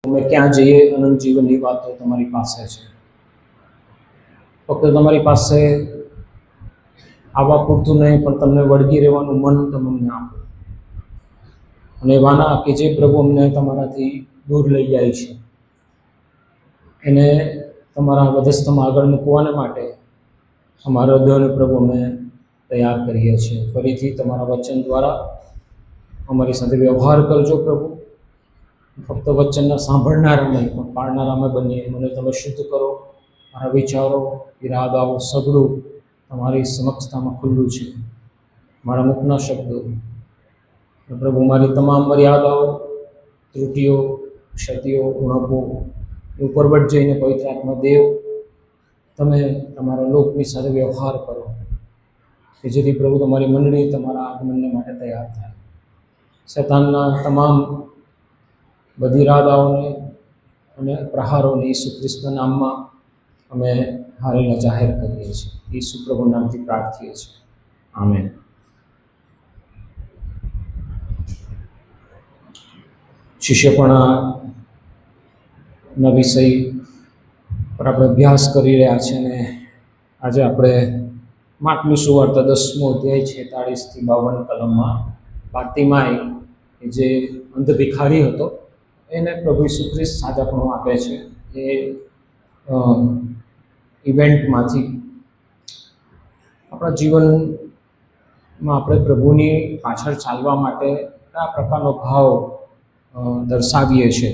અમે ક્યાં જઈએ અનંત જીવનની વાતો તમારી પાસે છે. ફક્ત તમારી પાસે આવવા પૂરતું નહીં, પણ તમને વળગી રહેવાનું મન તમે અમને આપો. અને વાના કે જે પ્રભુ અમને તમારાથી દૂર લઈ જાય છે, એને તમારા વધસ્તમાં આગળ મૂકવાને માટે અમારા હૃદયને પ્રભુ અમે તૈયાર કરીએ છીએ. ફરીથી તમારા વચન દ્વારા અમારી સાથે વ્યવહાર કરજો પ્રભુ. ફક્ત વચનના સાંભળનારા નહીં, પણ પાડનારા અમે બનીએ. મને તમે શુદ્ધ કરો. મારા વિચારો, ઈરાદાઓ સગળું તમારી સમક્ષતામાં ખુલ્લું છે. મારા મુખના શબ્દો પ્રભુ, મારી તમામ મર્યાદાઓ, ત્રુટિઓ, ક્ષતિઓ, ઉણપો ઉપરવટ જઈને પવિત્ર આત્મા દેવ, તમે તમારા લોકની સાથે વ્યવહાર કરો, કે જેથી પ્રભુ તમારી મંડળી તમારા આગમનને માટે તૈયાર થાય. શૈતાનના તમામ બધી ઇરાદાઓને અને પ્રહારોને ઈસુ ખ્રિસ્તના નામમાં અમે હારેલા જાહેર કરીએ છીએ. ઈસુ પ્રભુ નામથી પ્રાર્થીએ છીએ. આમેન. શિષ્યપણાના વિષય પર આપણે અભ્યાસ કરી રહ્યા છીએ, અને આજે આપણે માર્કની સુવાર્તા 10મો અધ્યાય 46 થી 52 કલમમાં બાર્તિમાય જે અંધ ભિખારી હતો એને પ્રભુ ઈસુ ખ્રિસ્ત સાજાપણું આપે છે. એ ઇવેન્ટમાંથી આપણા જીવનમાં આપણે પ્રભુની પાછળ ચાલવા માટે કયા પ્રકારનો ભાવ દર્શાવીએ છીએ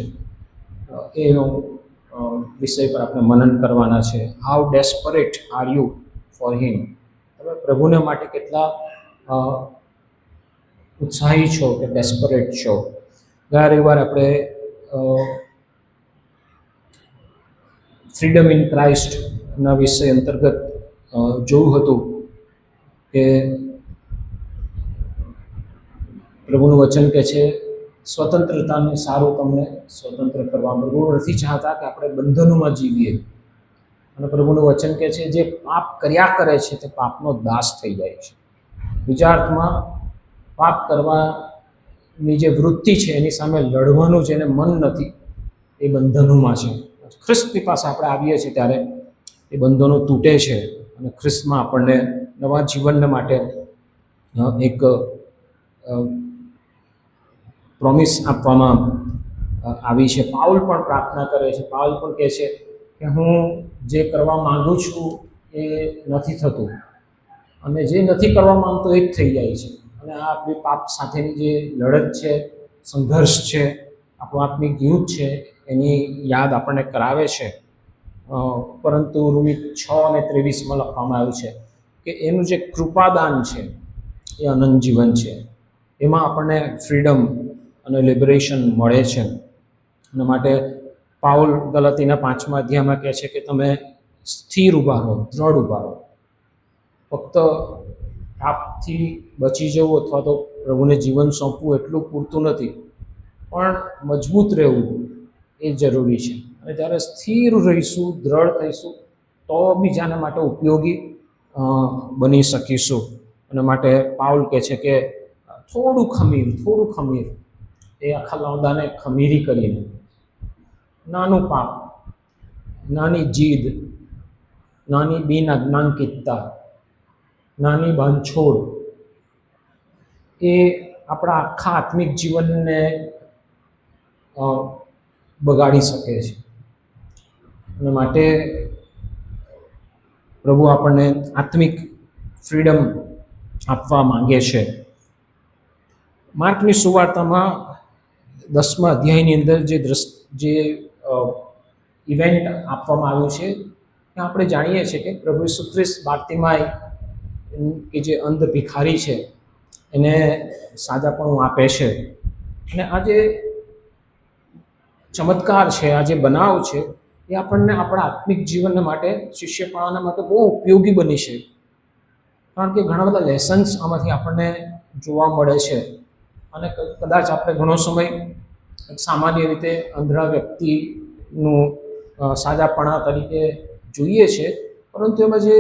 એનો વિષય પર આપણે મનન કરવાના છે. How desperate are you for him? તમે પ્રભુને માટે કેટલા ઉત્સાહી છો કે ડેસ્પરેટ છો? ગયા રવિવારે આપણે ફ્રીડમ ઇન ક્રાઇસ્ટના વિષય અંતર્ગત જોયું હતું કે પ્રભુનું વચન કહે છે સ્વતંત્રતાને સારું તમને સ્વતંત્ર કરવા. પ્રભુ નથી ચાહતા કે આપણે બંધનોમાં જીવીએ. અને પ્રભુનું વચન કહે છે જે પાપ કર્યા કરે છે તે પાપનો દાસ થઈ જાય છે. વિચારાર્થમાં પાપ કરવાની જે વૃત્તિ છે એની સામે લડવાનું જેને મન નથી એ બંધનોમાં છે. ખ્રિસ્તની પાસે આપણે આવીએ છીએ ત્યારે એ બંધનો તૂટે છે, અને ખ્રિસ્તમાં આપણને નવા જીવનને માટે એક પ્રોમિસ આપવામાં આવી છે. પાઉલ પણ પ્રાર્થના કરે છે. પાઉલ પણ કહે છે કે હું જે કરવા માગું છું એ નથી થતું, અને જે નથી કરવા માંગતો એ જ થઈ જાય છે. અને આ આપણી પાપ સાથેની જે લડત છે, સંઘર્ષ છે, આપણું આત્મિક યુદ્ધ છે, એની યાદ આપણને કરાવે છે. પરંતુ રોમી 6:23 લખવામાં આવ્યું છે કે એનું જે કૃપાદાન છે એ અનંત જીવન છે. એમાં આપણને ફ્રીડમ અને લિબરેશન મળે છે. એના માટે પાઉલ ગલાતીના 5મા અધ્યાયમાં કહે છે કે તમે સ્થિર ઊભા રહો, દ્રઢ ઊભા રહો. ફક્ત પાપથી બચી જવું અથવા તો પ્રભુને જીવન સોંપવું એટલું પૂરતું નથી, પણ મજબૂત રહેવું એ જરૂરી છે. અને જ્યારે સ્થિર રહીશું, દ્રઢ થઈશું, તો બીજાના માટે ઉપયોગી બની શકીશું. અને માટે પાઉલ કહે છે કે થોડું ખમીર એ આખા લાવદાને ખમીરી કરીને, નાનું પાપ, નાની જીદ, નાની બિન આજ્ઞાંકિતતા, નાની બાંધછોડ એ આપણા આખા આત્મિક જીવનને બગાડી શકે છે. અને માટે પ્રભુ આપણને આત્મિક ફ્રીડમ આપવા માંગે છે. માર્કની સુવાર્તામાં 10મા અધ્યાયની અંદર જે ઇવેન્ટ આપવામાં આવ્યું છે ત્યાં આપણે જાણીએ છીએ કે પ્રભુ ઈસુ ખ્રિસ્ત બાર્તિમાય કે જે અંધ ભિખારી છે એને સાજાપણું આપે છે. અને આ જે ચમત્કાર છે, આ જે બનાવ છે, એ આપણને આપણા આત્મિક જીવન માટે, શિષ્યપણાના માટે બહુ ઉપયોગી બની છે. કારણ કે ઘણા બધા લેસન્સ આમાંથી આપણને જોવા મળે છે. અને કદાચ આપણે ઘણો સમય સામાન્ય રીતે અંધળા વ્યક્તિનું સાજાપણા તરીકે જોઈએ છે, પરંતુ એમાં જે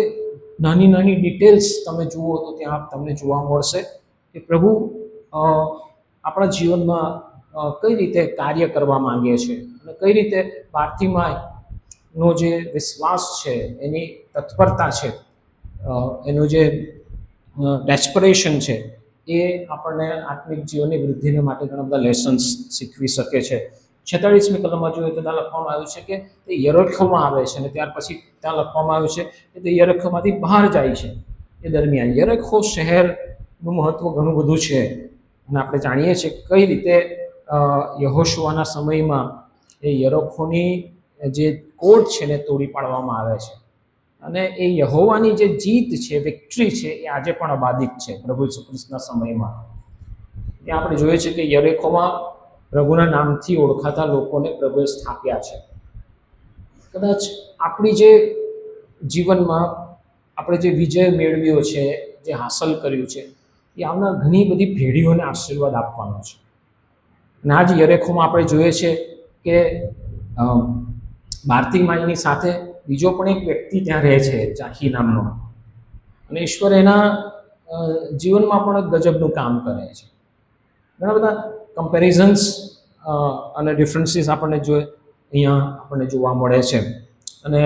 નાની નાની ડિટેલ્સ તમે જુઓ તો ત્યાં તમને જોવા મળશે કે પ્રભુ આપણા જીવનમાં કઈ રીતે કાર્ય કરવા માંગે છે અને કઈ રીતે બાર્તિમાઈનો જે વિશ્વાસ છે, એની તત્પરતા છે, એનું જે ડેસ્પરેશન છે, એ આપણને આત્મિક જીવનની વૃદ્ધિને માટે ઘણા બધા લેસન્સ શીખવી શકે છે. 46મી કલમમાં જોઈએ તો ત્યાં લખવામાં આવ્યું છે કે તે યરીખોમાં આવે છે, અને ત્યાર પછી ત્યાં લખવામાં આવ્યું છે કે તે યરીખોમાંથી બહાર જાય છે. એ દરમિયાન યરીખો શહેરનું મહત્વ ઘણું બધું છે, અને આપણે જાણીએ છીએ કઈ રીતે યહોશુઆના સમયમાં એ યરીખોની જે કોટ છે ને તોડી પાડવામાં આવે છે. અને એ યહોવાની જે જીત છે, વિક્ટરી છે, એ આજે પણ અબાધિત છે પ્રભુ ઈસુ ખ્રિસ્તના સમયમાં. ત્યાં આપણે જોઈએ છીએ કે યરીખોમાં પ્રભુના નામથી ઓળખાતા લોકોને પ્રભુએ સ્થાપ્યા છે. કદાચ આપણી જે જીવનમાં આપણે જે વિજય મેળવ્યો છે, જે હાંસલ કર્યું છે, એ આવનાર ઘણી બધી પેઢીઓને આશીર્વાદ આપવાનો છે. અને આજ યરીખોમાં આપણે જોઈએ છે કે બાર્તિમાઈની સાથે બીજો પણ એક વ્યક્તિ ત્યાં રહે છે, ઝાખી નામનો, અને ઈશ્વર એના જીવનમાં પણ ગજબનું કામ કરે છે. ઘણા બધા કમ્પેરિઝન્સ અને ડિફરન્સીસ આપણને આપણને જોવા મળે છે. અને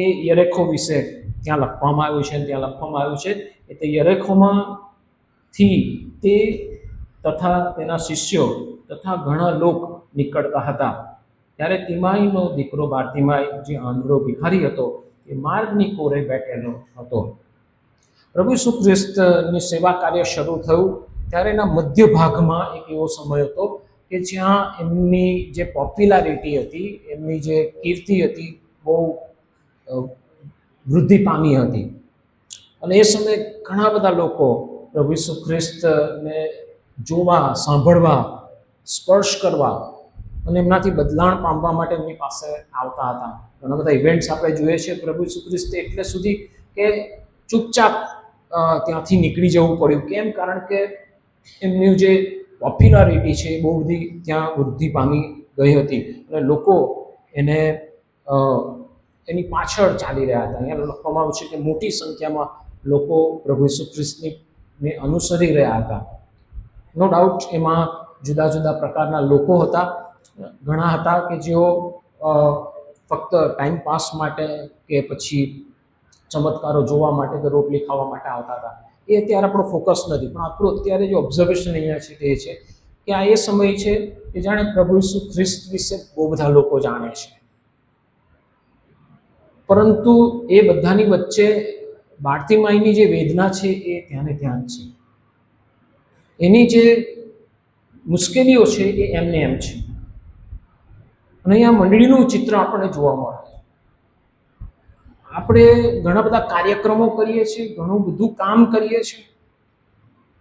એ યરીખો વિશે ત્યાં લખવામાં આવ્યું છે. ત્યાં લખવામાં આવ્યું છે કે તે યરીખોમાંથી તે તથા તેના શિષ્યો તથા ઘણા લોકો નીકળતા હતા. ત્યારે તિમાઈનો દીકરો બાર્તિમાઈ, જે આંધળો ભિખારી હતો, એ માર્ગની કોરે બેઠેલો હતો. પ્રભુ ઈસુ ખ્રિસ્તની સેવા કાર્ય શરૂ થયું ત્યારે એના મધ્ય ભાગમાં એક એવો સમય હતો કે જ્યાં એમની જે પોપ્યુલારિટી હતી, એમની જે કીર્તિ હતી, બહુ વૃદ્ધિ પામી હતી. અને એ સમયે ઘણા બધા લોકો પ્રભુ ઈસુ ખ્રિસ્તને જોવા, સાંભળવા, સ્પર્શ કરવા અને એમનાથી બદલાણ પામવા માટે એમની પાસે આવતા હતા. ઘણા બધા ઇવેન્ટ્સ આપણે જોઈએ છીએ. પ્રભુ ઈસુ ખ્રિસ્તે એટલે સુધી કે ચૂપચાપ ત્યાંથી નીકળી જવું પડ્યું. કેમ? કારણ કે એમની જે પોપ્યુલારિટી છે, એ બહુ બધી ત્યાં વૃદ્ધિ પામી ગઈ હતી, અને લોકો એની પાછળ ચાલી રહ્યા હતા. અહીંયા લખવામાં આવ્યું છે કે મોટી સંખ્યામાં લોકો પ્રભુ ઈસુ ખ્રિસ્તને અનુસરી રહ્યા હતા. નો ડાઉટ એમાં જુદા જુદા પ્રકારના લોકો હતા. ઘણા હતા કે જેઓ ફક્ત ટાઈમ પાસ માટે કે પછી ચમત્કારો જોવા માટે કે રોટલી ખાવા માટે આવતા હતા. એ અત્યારે આપણો ફોકસ નથી, પણ આપણું અત્યારે જે ઓબ્ઝર્વેશન અહીંયા છે તે છે કે આ એ સમય છે કે જાણે પ્રભુ ઈસુ ખ્રિસ્ત વિશે બહુ બધા લોકો જાણે છે, પરંતુ એ બધાની વચ્ચે બાર્તિમાઈની જે વેદના છે એ ત્યાં ને ત્યાં છે. એની જે મુશ્કેલીઓ છે એ એમને એમ છે. અને અહીંયા મંડળીનું ચિત્ર આપણને જોવા મળે છે. આપણે ઘણા બધા કાર્યક્રમો કરીએ છીએ, ઘણું બધું કામ કરીએ છીએ,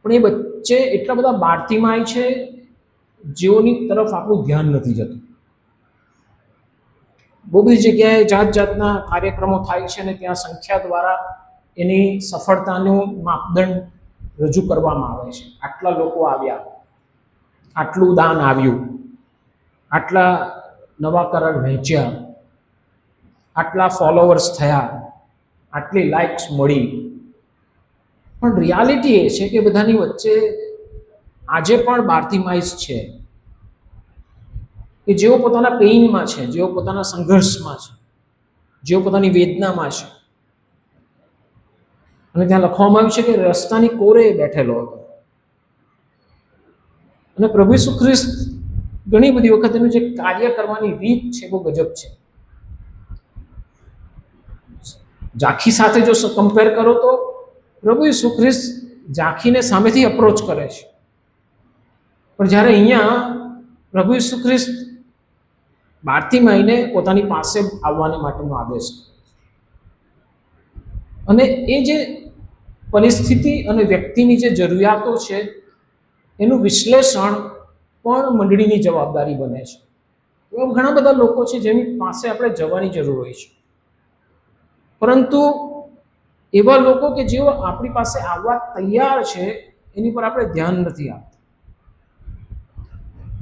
પણ એ વચ્ચે એટલા બધા બાર્તિમાઈ છે જેઓની તરફ આપણું ધ્યાન નથી જતું. બહુ બધી જગ્યાએ જાત જાતના કાર્યક્રમો થાય છે અને ત્યાં સંખ્યા દ્વારા એની સફળતાનું માપદંડ રજૂ કરવામાં આવે છે. આટલા લોકો આવ્યા, આટલું દાન આવ્યું, આટલા નવા કરણ વહેંચ્યા, આટલા ફોલોવર્સ થયા, આટલી લાઇક્સ મળી. પણ રિયાલિટી એ છે કે બધાની વચ્ચે આજે પણ બાર્તિમાઈસ છે કે જેઓ પોતાના પેઇનમાં છે, જેઓ પોતાના સંઘર્ષમાં છે, જેઓ પોતાની વેદનામાં છે. અને ત્યાં લખવામાં આવ્યું છે કે રસ્તાની કોરે બેઠેલો હતો. અને પ્રભુ ઈસુ ખ્રિસ્ત ઘણી બધી વખત એનું જે કાર્ય કરવાની રીત છે બહુ ગજબ છે. ઝાંખી સાથે જો કમ્પેર કરો તો પ્રભુ ઈસુ ખ્રિસ્ત ઝાંખીને સામેથી અપ્રોચ કરે છે, પણ જ્યારે અહીંયા પ્રભુ ઈસુ ખ્રિસ્ત બાર્તિમાઈને પોતાની પાસે આવવાને માટેનો આદેશ કરે છે. અને એ જે પરિસ્થિતિ અને વ્યક્તિની જે જરૂરિયાતો છે એનું વિશ્લેષણ પણ મંડળીની જવાબદારી બને છે. એવા ઘણા બધા લોકો છે જેની પાસે આપણે જવાની જરૂર હોય છે, પરંતુ એવા લોકો કે જેઓ આપણી પાસે આવવા તૈયાર છે એની પર આપણે ધ્યાન નથી આપતા.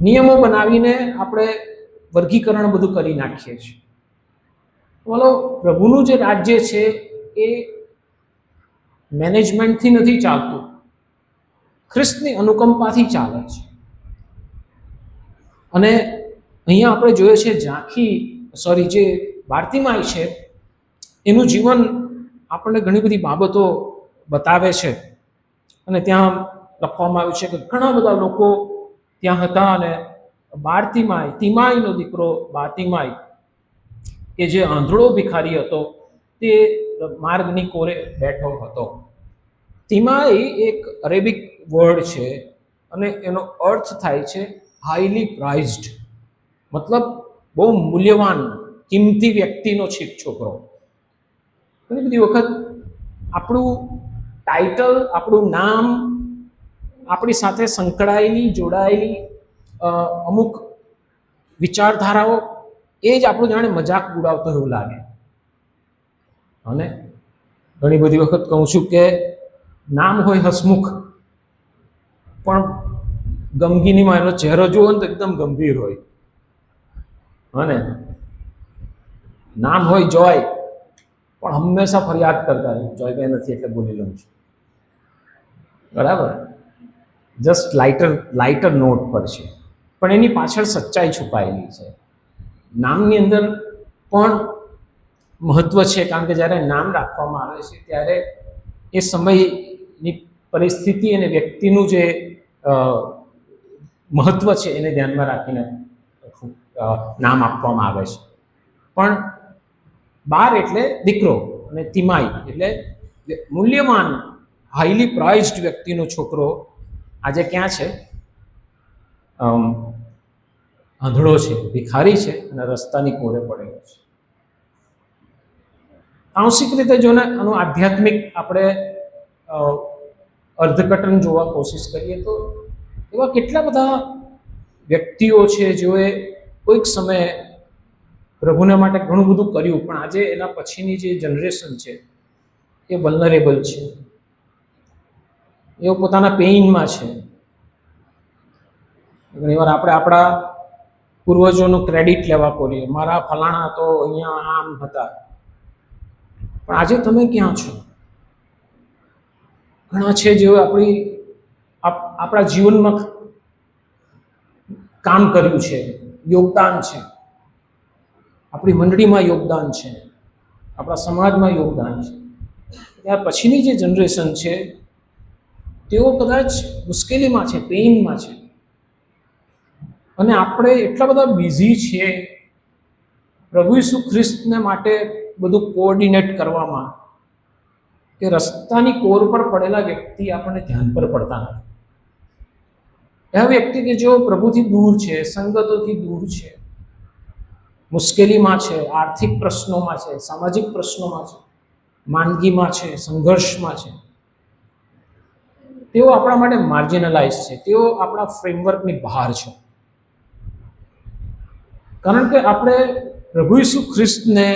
નિયમો બનાવીને આપણે વર્ગીકરણ બધું કરી નાખીએ છીએ. બોલો, પ્રભુનું જે રાજ્ય છે એ મેનેજમેન્ટથી નથી ચાલતું, ખ્રિસ્તની અનુકંપાથી ચાલે છે. અને અહીંયા આપણે જોઈએ છે જે બાર્તિમાય છે એનું જીવન આપણને ઘણી બધી બાબતો બતાવે છે. અને ત્યાં લખવામાં આવ્યું છે કે ઘણા બધા લોકો ત્યાં હતા અને તિમાઈનો દીકરો બાર્તિમાય કે જે આંધળો ભિખારી હતો તે માર્ગની કોરે બેઠો હતો. તિમાઈ એક અરેબિક વર્ડ છે અને એનો અર્થ થાય છે હાઈલી પ્રાઇઝડ, મતલબ બહુ મૂલ્યવાન કિંમતી વ્યક્તિનો છોકરો. ઘણી બધી વખત આપણું ટાઇટલ, આપણું નામ, આપણી સાથે જોડાયેલી અમુક વિચારધારાઓ એ જ આપણું જાણે મજાક ઉડાવતો એવું લાગે. અને ઘણી બધી વખત કહું છું કે નામ હોય હસમુખ, પણ ગમગીનીમાં એનો ચહેરો જુઓ ને તો એકદમ ગંભીર હોય. અને નામ હોય જોય, પણ હંમેશા ફરિયાદ કરતા હોય, જોયભાઈ નથી એટલે બોલી લઉં છું, બરાબર, જસ્ટ લાઇટર નોટ પર છે, પણ એની પાછળ સચ્ચાઈ છુપાયેલી છે. નામની અંદર પણ મહત્વ છે, કારણ કે જ્યારે નામ રાખવામાં આવે છે ત્યારે એ સમયની પરિસ્થિતિ અને વ્યક્તિનું જે મહત્વ છે એને ધ્યાનમાં રાખીને નામ આપવામાં આવે છે. પણ બાર એટલે દીકરો અને તિમાઈ એટલે મૂલ્યવાન હાઈલી પ્રાઇઝડ વ્યક્તિનો છોકરો આજે ક્યાં છે? આંધળો છે, ભિખારી છે અને રસ્તાની કોરે પડેલો છે. આંશિક રીતે જો ને આનું આધ્યાત્મિક આપણે અર્થઘટન જોવા કોશિશ કરીએ તો એવા કેટલા બધા વ્યક્તિઓ છે જેઓએ કોઈક સમયે પ્રભુને માટે ઘણું બધું કર્યું, પણ આજે એના પછીની જે જનરેશન છે એ વલ્નરેબલ છે, એઓ પોતાના પેઇનમાં છે. ઘણીવાર આપણે આપણા પૂર્વજોનું ક્રેડિટ લેવા કરીએ, મારા ફલાણા તો અહીંયા આમ હતા, પણ આજે તમે ક્યાં છો? ઘણા છે જેઓ આપણા જીવનમાં કામ કર્યું છે, યોગદાન છે, આપણી મંડળીમાં યોગદાન છે, આપણા સમાજમાં યોગદાન છે. ત્યાર પછીની જે જનરેશન છે તેઓ કદાચ મુશ્કેલીમાં છે, પેઇનમાં છે, અને આપણે એટલા બધા બિઝી છીએ પ્રભુ ઈસુ ખ્રિસ્તને માટે બધું કોઓર્ડિનેટ કરવામાં કે રસ્તાની કોર પર પડેલા વ્યક્તિ આપણને ધ્યાન પર પડતા નથી. એવા વ્યક્તિ કે જેઓ પ્રભુથી દૂર છે, સંગતોથી દૂર છે, મુશ્કેલીમાં છે, આર્થિક પ્રશ્નોમાં છે, સામાજિક પ્રશ્નોમાં છે, માંદગીમાં છે, સંઘર્ષમાં છે, તેઓ આપણા માટે માર્જિનલાઇઝ છે, તેઓ આપણા ફ્રેમવર્કની બહાર છે. કારણ કે આપણે પ્રભુ ઈસુ ખ્રિસ્તને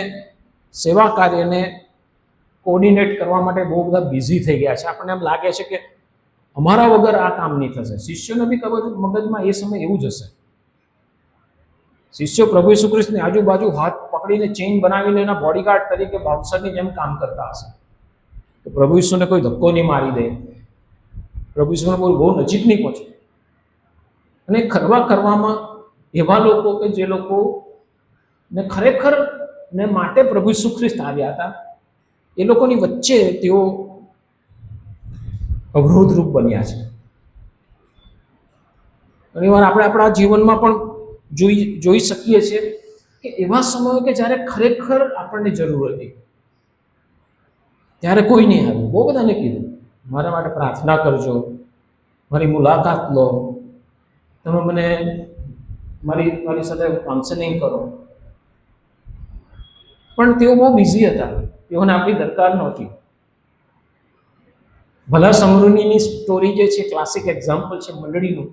સેવા કાર્યને કોઓર્ડિનેટ કરવા માટે બહુ બધા બિઝી થઈ ગયા છે. આપણને એમ લાગે છે કે અમારા વગર આ કામ નહીં થશે. શિષ્યોને બી મગજમાં એ સમય એવું જ હશે. શિષ્યો પ્રભુ ઈસુ ખ્રિસ્તની આજુબાજુ હાથ પકડીને ચેઇન બનાવીને એના બોડીગાર્ડ તરીકે બાઉન્સરની જેમ કામ કરતા હશે. તો પ્રભુ ઈસુને કોઈ ધક્કો નહીં મારી દે, પ્રભુ ઈસુને કોઈ બહુ નજીક નહીં પહોંચે. અને કરવામાં એવા લોકો કે જે લોકો ને ખરેખર ને માટે પ્રભુ ઈસુ ખ્રિસ્ત આવ્યા હતા, એ લોકોની વચ્ચે તેઓ અવરોધરૂપ બન્યા છે. ઘણીવાર આપણે આપણા જીવનમાં પણ જોઈ શકીએ છીએ કે એવા સમયો કે જ્યારે ખરેખર આપણને જરૂર હતી ત્યારે કોઈ નહીં આવ્યું. બહુ બધાને કીધું મારા માટે પ્રાર્થના કરજો, મારી મુલાકાત લો, તમે મને મારી સાથે કાઉન્સેલિંગ કરો, પણ તેઓ બહુ બિઝી હતા, તેઓને આપણી દરકાર નહોતી. ભલા સમૃદ્ધિની સ્ટોરી જે છે ક્લાસિક એક્ઝામ્પલ છે મંડળીનું.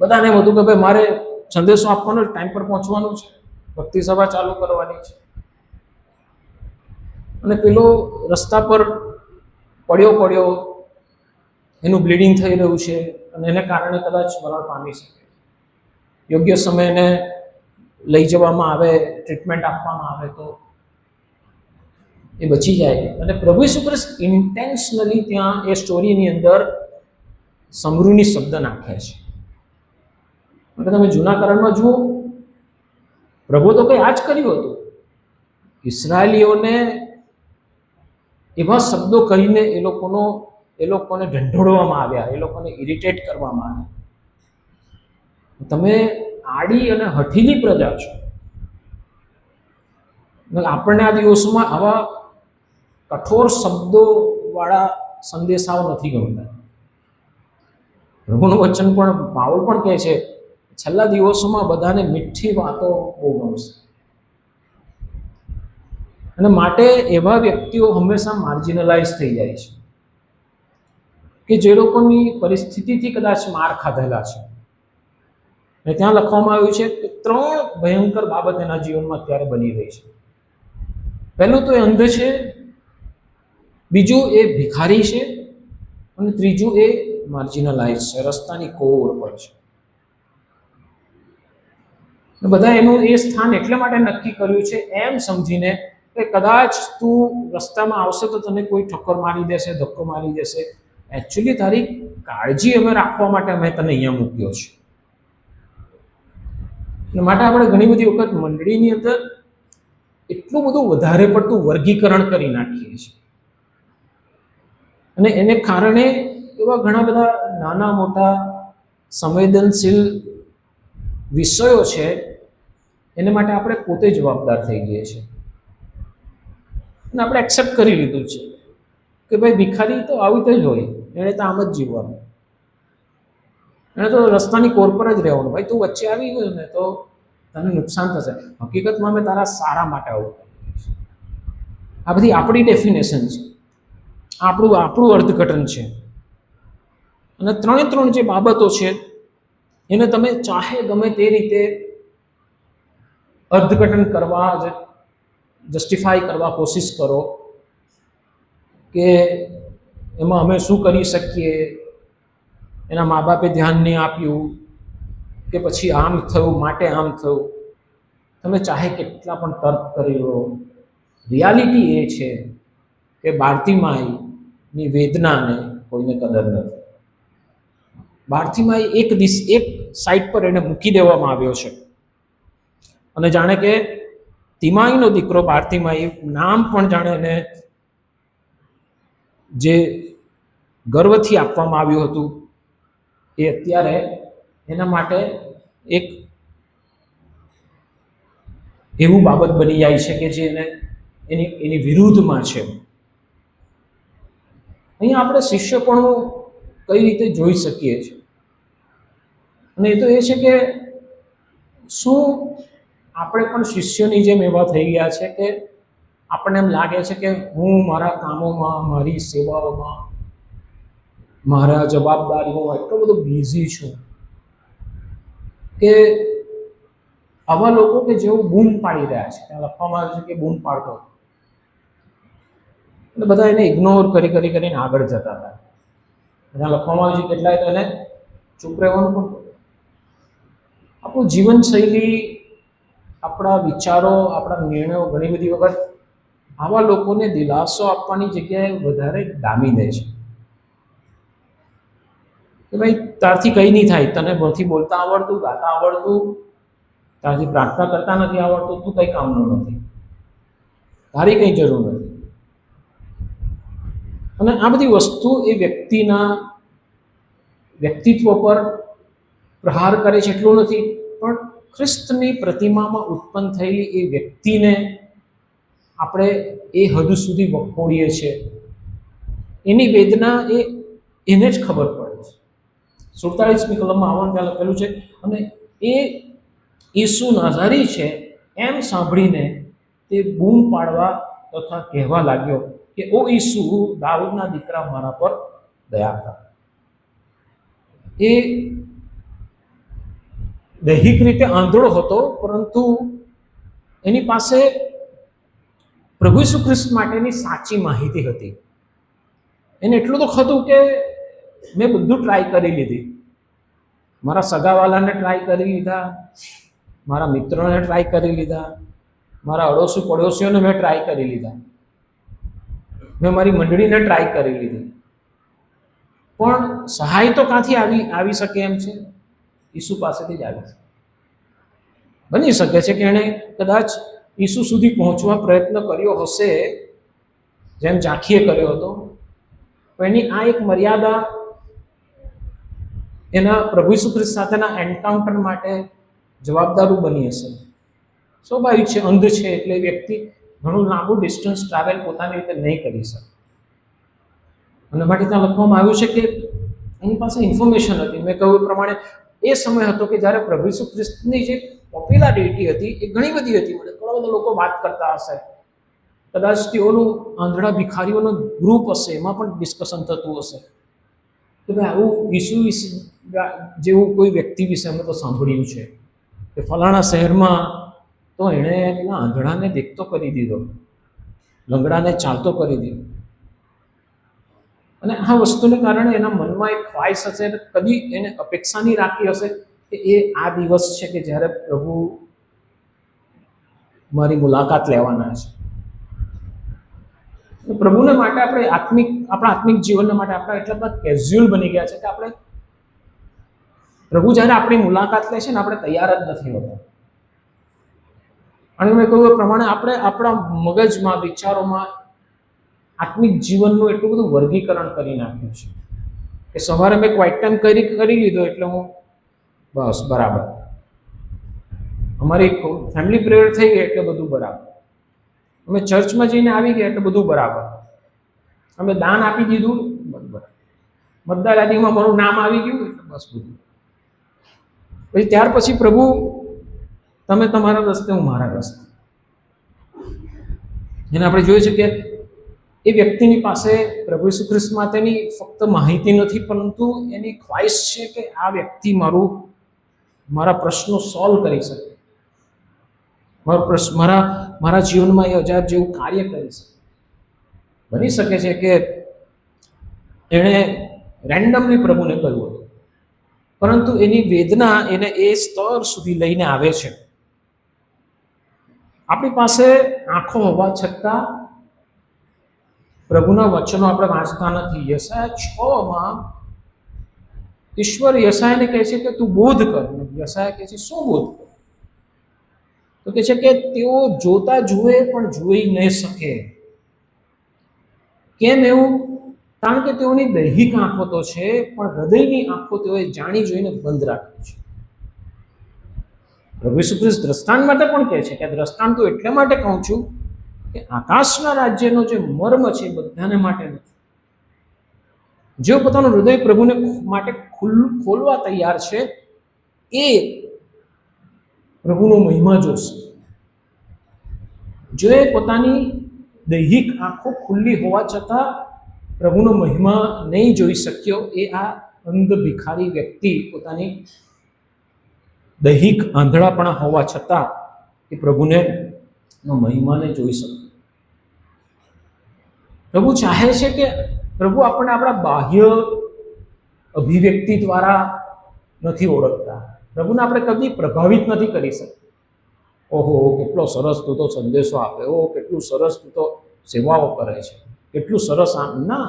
બધાને એમ હતું કે ભાઈ મારે સંદેશો આપવાનો, ટાઈમ પર પહોંચવાનું છે, ભક્તિ સભા ચાલુ કરવાની છે, અને પેલો રસ્તા પર પડ્યો એનું બ્લીડિંગ થઈ રહ્યું છે અને એને કારણે કદાચ મરણ પામી શકે. યોગ્ય સમયે લઈ જવામાં આવે, ટ્રીટમેન્ટ આપવામાં આવે તો એ બચી જાય. અને પ્રભુ ઈસુ ખ્રિસ્ત ઇન્ટેન્શનલી ત્યાં એ સ્ટોરીની અંદર સમૃદ્ધિ શબ્દ નાખે છે. એટલે તમે જૂના કરારમાં જુઓ, પ્રભુ તો કંઈ આ જ કર્યું હતું. ઇસરાયેલીઓને એવા શબ્દો કહીને એ લોકોને ઢંઢોળવામાં આવ્યા, એ લોકોને ઇરિટેટ કરવામાં આવ્યા. તમે આડી અને હઠીલી પ્રજા છો. આપણને આ દિવસોમાં આવા કઠોર શબ્દો વાળા સંદેશાઓ નથી ગમતા. પ્રભુનું વચન પણ પાઉલ પણ કહે છે, છેલ્લા દિવસોમાં બધાને મીઠી વાતો બહુ ગમશે. અને માટે એવા વ્યક્તિઓ હંમેશા માર્જિનલાઇઝ થઈ જાય છે કે જે લોકોની પરિસ્થિતિથી કદાચ માર ખાધેલા છે. અને ત્યાં લખવામાં આવ્યું છે કે 3 ભયંકર બાબત એના જીવનમાં અત્યારે બની રહી છે. પહેલું તો એ અંધ છે, બીજું એ ભિખારી છે, અને ત્રીજું એ માર્જિનલાઇઝ છે, રસ્તાની કોર પર છે. બધા એનું એ સ્થાન એટલા માટે નક્કી કર્યું છે એમ સમજીને કે કદાચ તું રસ્તામાં આવશે તો તને કોઈ ઠક્કર મારી દેશે, ધક્કો મારી દેશે. એકચ્યુઅલી તારી કાળજી અમે રાખવા માટે અમે તને અહીંયા મૂક્યો છે. એટલે માટે આપણે ઘણી બધી વખત મંડળીની અંદર એટલું બધું વધારે પડતું વર્ગીકરણ કરી નાખીએ છીએ, અને એને કારણે એવા ઘણા બધા નાના મોટા સંવેદનશીલ વિષયો છે, એને માટે આપણે પોતે જવાબદાર થઈ ગઈએ છીએ. અને આપણે એક્સેપ્ટ કરી લીધું છે કે ભાઈ ભિખારી તો આવી તો જ હોય, એણે તો આમ જ જીવવાનું, એણે તો રસ્તાની કોર પર જ રહેવાનું. ભાઈ તું વચ્ચે આવી ગયો ને તો તને નુકસાન થશે. હકીકતમાં અમે તારા સારા માટે આવું કરીએ છીએ. આ બધી આપણી ડેફિનેશન છે, આપણું અર્થઘટન છે. અને 3 જે બાબતો છે એને તમે ચાહે ગમે તે રીતે અર્થઘટન કરવા, જસ્ટિફાઈ કરવા કોશિશ કરો કે એમાં અમે શું કરી શકીએ, એના મા બાપે ધ્યાન નહીં આપ્યું, કે પછી આમ થયું માટે આમ થયું. તમે ચાહે કેટલા પણ તર્ક કરી લો, રિયાલિટી એ છે કે બાર્તિમાઈની વેદનાને કોઈને કદર નથી. બાર્તિમાઈ એક સાઈડ પર એને મૂકી દેવામાં આવ્યો છે, અને જાણે કે તિમાઈનો દીકરો બાર્તિમાઈ નામ પણ જાણે એને જે ગર્વથી આપવામાં આવ્યું હતું એ અત્યારે એના માટે એક એવું બાબત બની જાય છે કે જે એની વિરુદ્ધમાં છે. અહીંયા આપણે શિષ્યપણું કઈ રીતે જોઈ શકીએ છીએ, અને એ તો એ છે કે શું આપણે પણ શિષ્યોની જેમ એવા થઈ ગયા છે કે આપણને એમ લાગે છે કે હું મારા કામોમાં, મારી સેવાઓમાં, મારા જવાબદારીઓમાં એટલો બધો બિઝી છું કે આવા લોકો કે જેઓ બૂમ પાડી રહ્યા છે, ત્યાં લખવામાં આવ્યું છે કે બૂમ પાડતો, એટલે બધા એને ઇગ્નોર કરીને આગળ જતા હતા. ત્યાં લખવામાં આવ્યું છે કેટલાય તો એને ચૂપ રહેવાનું પણ. આપણું જીવનશૈલી, આપણા વિચારો, આપણા નિર્ણયો ઘણી બધી વખત આવા લોકોને દિલાસો આપવાની જગ્યાએ વધારે ડામી દે છે કે ભાઈ તારથી કંઈ નહીં થાય, તને નથી બોલતા આવડતું, ગાતા આવડતું, તારથી પ્રાર્થના કરતા નથી આવડતું, તું કંઈ કામનું નથી, તારી કંઈ જરૂર નથી. અને આ બધી વસ્તુ એ વ્યક્તિના વ્યક્તિત્વ પર પ્રહાર કરે છે એટલું નથી, પણ ખ્રિસ્તની પ્રતિમામાં ઉત્પન્ન થયેલી એ વ્યક્તિને આપણે એ હદ સુધી વખોડીએ છીએ. એની વેદના એને જ ખબર પડે છે. 47મી કલમમાં આવવાનું ત્યાં લખેલું છે, અને એ ઈસુ નાઝારી છે એમ સાંભળીને તે બૂમ પાડવા તથા કહેવા લાગ્યો કે ઓ ઈસુ, દાઉદના દીકરા, મારા પર દયા કર. એ દૈહિક રીતે આંધળો હતો, પરંતુ એની પાસે પ્રભુ ઈસુ ખ્રિસ્ત માટેની સાચી માહિતી હતી. એને એટલું તો હતું કે મેં બધું ટ્રાય કરી લીધી, મારા સગાવાલાને ટ્રાય કરી લીધા, મારા મિત્રોને ટ્રાય કરી લીધા, મારા અડોશી પડોશીઓને મેં ટ્રાય કરી લીધા, મેં મારી મંડળીને ટ્રાય કરી લીધી, પણ સહાય તો ક્યાંથી આવી શકે એમ છે. ઈસુ પાસેથી જ આવી છે. બની શકે છે કે એણે કદાચ ઈસુ સુધી પહોંચવા પ્રયત્ન કર્યો હશે, જેમ ઝાંખીએ કર્યો હતો, પણ એની આ એક મર્યાદા એના પ્રભુ ઈસુ ખ્રિસ્ત સાથેના એન્કાઉન્ટર માટે જવાબદારું બની હશે. સ્વાભાવિક છે, અંધ છે એટલે વ્યક્તિ ઘણું લાંબુ ડિસ્ટન્સ ટ્રાવેલ પોતાની રીતે નહીં કરી શકે. અને માટે ત્યાં લખવામાં આવ્યું છે કે એની પાસે ઇન્ફોર્મેશન હતી. મેં કહ્યું એ પ્રમાણે એ સમય હતો કે જ્યારે પ્રભુ ઈસુ ખ્રિસ્તની જે પોપ્યુલારિટી હતી એ ઘણી બધી હતી. મને ઘણા બધા લોકો વાત કરતા હશે, કદાચ તેઓનું આંધળા ભિખારીઓનો ગ્રુપ હશે, એમાં પણ ડિસ્કશન થતું હશે કે ભાઈ આવું ઈસુ વિશે જેવું કોઈ વ્યક્તિ વિશે અમે તો સાંભળ્યું છે કે ફલાણા શહેરમાં તો એણે પેલા આંધળાને દેખતો કરી દીધો, લંગડાને ચાલતો કરી દીધો. અને આ વસ્તુને કારણે એના મનમાં એક ખ્વાઈશ હશે, કદી એને અપેક્ષા નહીં રાખી હશે કે એ આ દિવસ છે કે જ્યારે પ્રભુ મારી મુલાકાત લેવાના છે. પ્રભુને માટે આપણા આત્મિક જીવનના માટે આપણે એટલા બધા કેઝ્યુઅલ બની ગયા છે કે આપણે પ્રભુ જ્યારે આપણી મુલાકાત લે છે ને આપણે તૈયાર જ નથી હોતા. અને મેં કહ્યું એ પ્રમાણે આપણે આપણા મગજમાં, વિચારોમાં આત્મિક જીવનનું એટલું બધું વર્ગીકરણ કરી નાખ્યું છે કે સવારે મેં ક્વાઇટ ટાઈમ કરી લીધો એટલે હું બસ બરાબર, અમારી ફેમિલી પ્રેયર થઈ ગઈ એટલે બધું બરાબર, અમે ચર્ચમાં જઈને આવી ગયા એટલે બધું બરાબર, અમે દાન આપી દીધું બરાબર, મતદાર યાદીમાં મારું નામ આવી ગયું એટલે બસ બધું. પછી ત્યાર પછી પ્રભુ તમે તમારા રસ્તે, હું મારા રસ્તે. એને આપણે જોઈએ છે કે એ વ્યક્તિની પાસે પ્રભુ ઈસુ ખ્રિસ્ત માટેની ફક્ત માહિતી નથી, પરંતુ એની ખ્વાઈશ છે કે આ વ્યક્તિ મારા પ્રશ્નો સોલ્વ કરી શકે, મારા જીવનમાં એ અજાયબ જેવું કાર્ય કરી શકે. બની શકે છે કે એણે રેન્ડમલી પ્રભુને કહ્યું હતું, પરંતુ એની વેદના એને એ સ્તર સુધી લઈને આવે છે. આપણી પાસે આંખો હોવા છતાં પ્રભુના વચનો આપણે વાંચતા નથી. યશાયા 6 ઈશ્વર યશાયાને કહે છે કે તું બોધ કર. યશાયા કહે છે શું બોધ કર? તો કહે છે કે તેઓ જોતા જુએ પણ જોઈ નહીં શકે. કેમ એવું? કારણ કે તેઓની દૈહિક આંખો તો છે, પણ હૃદયની આંખો તેઓએ જાણી જોઈને બંધ રાખી છે. પ્રભુ ઈસુ ખ્રિસ્ત દ્રષ્ટાંત માટે પણ કહે છે કે દ્રષ્ટાંત તો એટલા માટે કહું છું કે આકાશના રાજ્યનો જે મર્મ છે એ બધાને માટે નથી. જેઓ પોતાનું હૃદય પ્રભુને માટે ખોલવા તૈયાર છે એ પ્રભુનો મહિમા જોશે. જો એ પોતાની દૈહિક આંખો ખુલ્લી હોવા છતાં પ્રભુનો મહિમા નહીં જોઈ શક્યો, એ આ અંધ ભિખારી વ્યક્તિ પોતાની દૈહિક આંધળાપણા હોવા છતાં એ પ્રભુને મહિમાને જોઈ શકે. પ્રભુ ચાહે છે કે પ્રભુ આપણને આપણા બાહ્ય અભિવ્યક્તિ દ્વારા નથી ઓળખતા. પ્રભુને આપણે કદી પ્રભાવિત નથી કરી શકતા. ઓહો, કેટલો સરસ તું તો સંદેશો આપે, ઓહો કેટલું સરસ તું તો સેવાઓ કરે છે, કેટલું સરસ. આમ ના,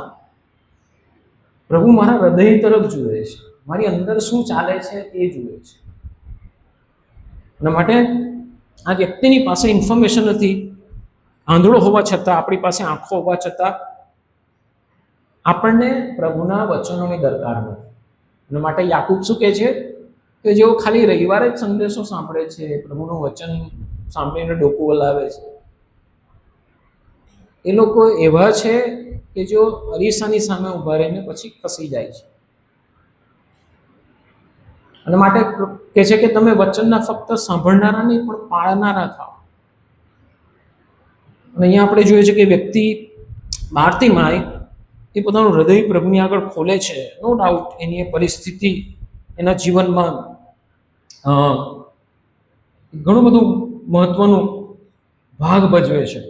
પ્રભુ મારા હૃદય તરફ જુએ છે, મારી અંદર શું ચાલે છે એ જુએ છે. અને માટે આ વ્યક્તિની પાસે ઇન્ફોર્મેશન નથી, આંધળો હોવા છતાં, આપણી પાસે આંખો હોવા છતાં આપણને પ્રભુના વચનોની દરકાર નથી. અને માટે યાકૂબ શું કહે છે કે જેઓ ખાલી રવિવારે જ સંદેશો સાંભળે છે, પ્રભુનું વચન સાંભળીને ડોકું હલાવે છે, એ લોકો એવા છે કે જેઓ અરીસાની સામે ઊભા રહીને પછી ખસી જાય છે. અને માટે કહે છે કે તમે વચનના ફક્ત સાંભળનારા નહીં પણ પાળનારા થાઓ. અને અહીંયા આપણે જોઈએ છે કે વ્યક્તિ બહારથી માય એ પોતાનું હૃદય પ્રભુની આગળ ખોલે છે. નો ડાઉટ એની એ પરિસ્થિતિ એના જીવનમાં ઘણું બધું મહત્વનું ભાગ ભજવે છે.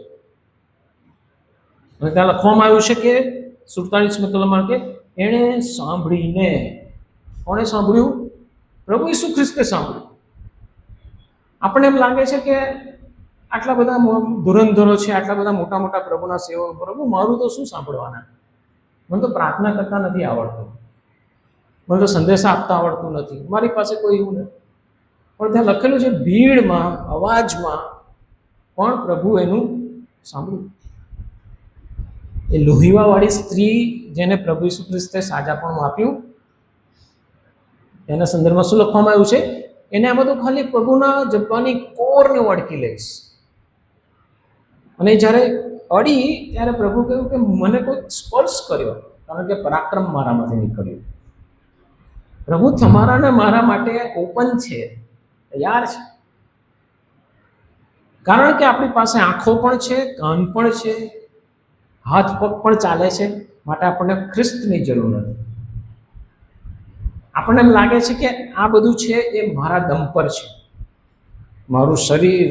અને ત્યાં લખવામાં આવ્યું છે કે 47મી કલમમાં કે એણે સાંભળીને, કોણે સાંભળ્યું? પ્રભુ ઈસુ ખ્રિસ્તે સાંભળ્યું. આપણને એમ લાગે છે કે આટલા બધા ધુરંધરો છે, આટલા બધા મોટા મોટા પ્રભુના સેવકો, પ્રભુ મારું તો શું સાંભળવાના, મને તો પ્રાર્થના કરતા નથી આવડતું, મને તો સંદેશા આપતા આવડતું નથી, મારી પાસે કોઈ એવું નથી. પણ ત્યાં લખેલું છે ભીડમાં, અવાજમાં પણ પ્રભુ એનું સાંભળ્યું. એ લોહીવાવાળી સ્ત્રી જેને પ્રભુ ઈસુ ખ્રિસ્તે સાજાપણું આપ્યું, એના સંદર્ભમાં શું લખવામાં આવ્યું છે? એને આમાં તો ખાલી પ્રભુના જબ્બાની કોરને ઓળખી લઈશ. અને જ્યારે અડી ત્યારે પ્રભુ કહ્યું કે મને કોઈ સ્પર્શ કર્યો, કારણ કે પરાક્રમ મારામાંથી નીકળ્યું. પ્રભુ તમારા ને મારા માટે ઓપન છે, તૈયાર છે. કારણ કે આપણી પાસે આંખો પણ છે, કાન પણ છે, હાથ પગ પણ ચાલે છે, માટે આપણને ખ્રિસ્તની જરૂર નથી. આપણને એમ લાગે છે કે આ બધું છે એ મારા દમ પર છે, મારું શરીર,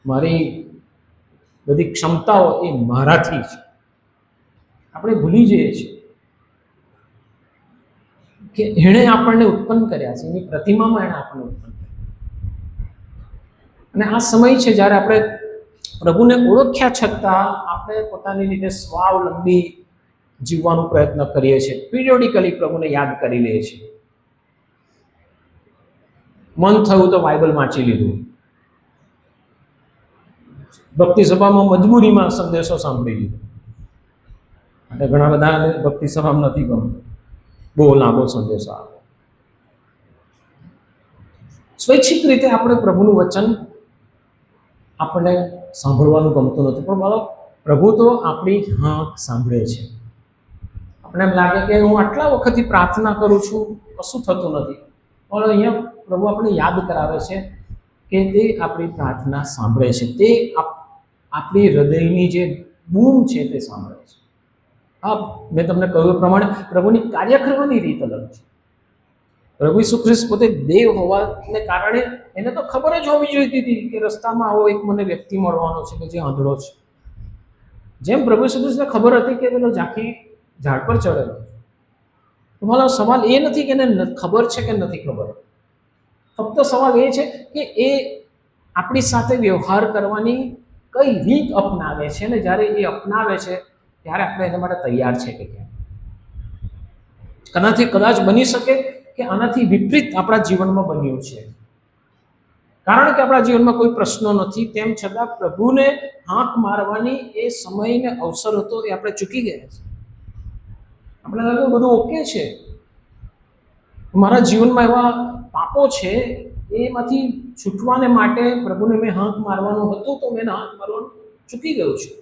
મારી બધી ક્ષમતાઓ એ મારાથી છે. આપણે ભૂલી જઈએ છીએ કે એણે આપણને ઉત્પન્ન કર્યા છે, એની પ્રતિમામાં એણે આપણને ઉત્પન્ન કર્યા. અને આ સમય છે જ્યારે આપણે પ્રભુને ઓળખ્યા છતાં આપણે પોતાની રીતે સ્વાવલંબી જીવવાનો પ્રયત્ન કરીએ છીએ. પીરિયોડિકલી પ્રભુને યાદ કરી લઈએ છીએ. મન થયું તો બાઇબલ વાંચી લીધું, ભક્તિ સભામાં મજબૂરીમાં સંદેશો સાંભળી લીધો. એટલે ઘણા બધા ભક્તિ સભામાં નથી ગમતું, બહુ લાંબો સંદેશો આવે. સ્વૈચ્છિક રીતે આપણે પ્રભુનું વચન આપણને સાંભળવાનું ગમતું નથી, પણ બોલો પ્રભુ તો આપણી હાંક સાંભળે છે. આપણે એમ લાગે કે હું આટલા વખતથી પ્રાર્થના કરું છું, કશું થતું નથી, પણ અહીંયા પ્રભુ આપણે યાદ કરાવે છે કે તે આપણી પ્રાર્થના સાંભળે છે, તે આપણી હૃદયની જે બૂમ છે તે સાંભળે છે. હા, મેં તમને કહ્યું પ્રમાણે પ્રભુની કાર્ય કરવાની રીત અલગ છે. પ્રભુ ઈસુ ખ્રિસ્ત પોતે દેવ હોવાને કારણે એને તો ખબર જ હોવી જોઈતી હતી કે રસ્તામાં આવો એક મને વ્યક્તિ મળવાનો છે કે જે આંધળો છે. જેમ પ્રભુ ઈસુ ખ્રિસ્તને ખબર હતી કે પેલો ઝાંખી ઝાડ પર ચડેલો. તમારો સવાલ એ નથી કે એને ખબર છે કે નથી ખબર, ફક્ત સવાલ એ છે કે એ આપણી સાથે વ્યવહાર કરવાની કઈ રીત અપનાવે છે, ને જ્યારે એ અપનાવે છે ત્યારે આપણે એના માટે તૈયાર છે કે કેમ. આનાથી કદાચ બની શકે કે આનાથી વિપરીત આપણા જીવનમાં બન્યું છે, કારણ કે આપણા જીવનમાં કોઈ પ્રશ્નો નથી, તેમ છતાં પ્રભુને હાંક મારવાની એ સમય ને અવસર હતો એ આપણે ચૂકી ગયા છે. આપણે લાગે બધું ઓકે છે, મારા જીવનમાં એવા પાપો છે, એમાંથી છૂટવાને માટે પ્રભુને મેં હાંક મારવાનું હતું તો મેં હાંક મારવાનું ચૂકી ગયો છું.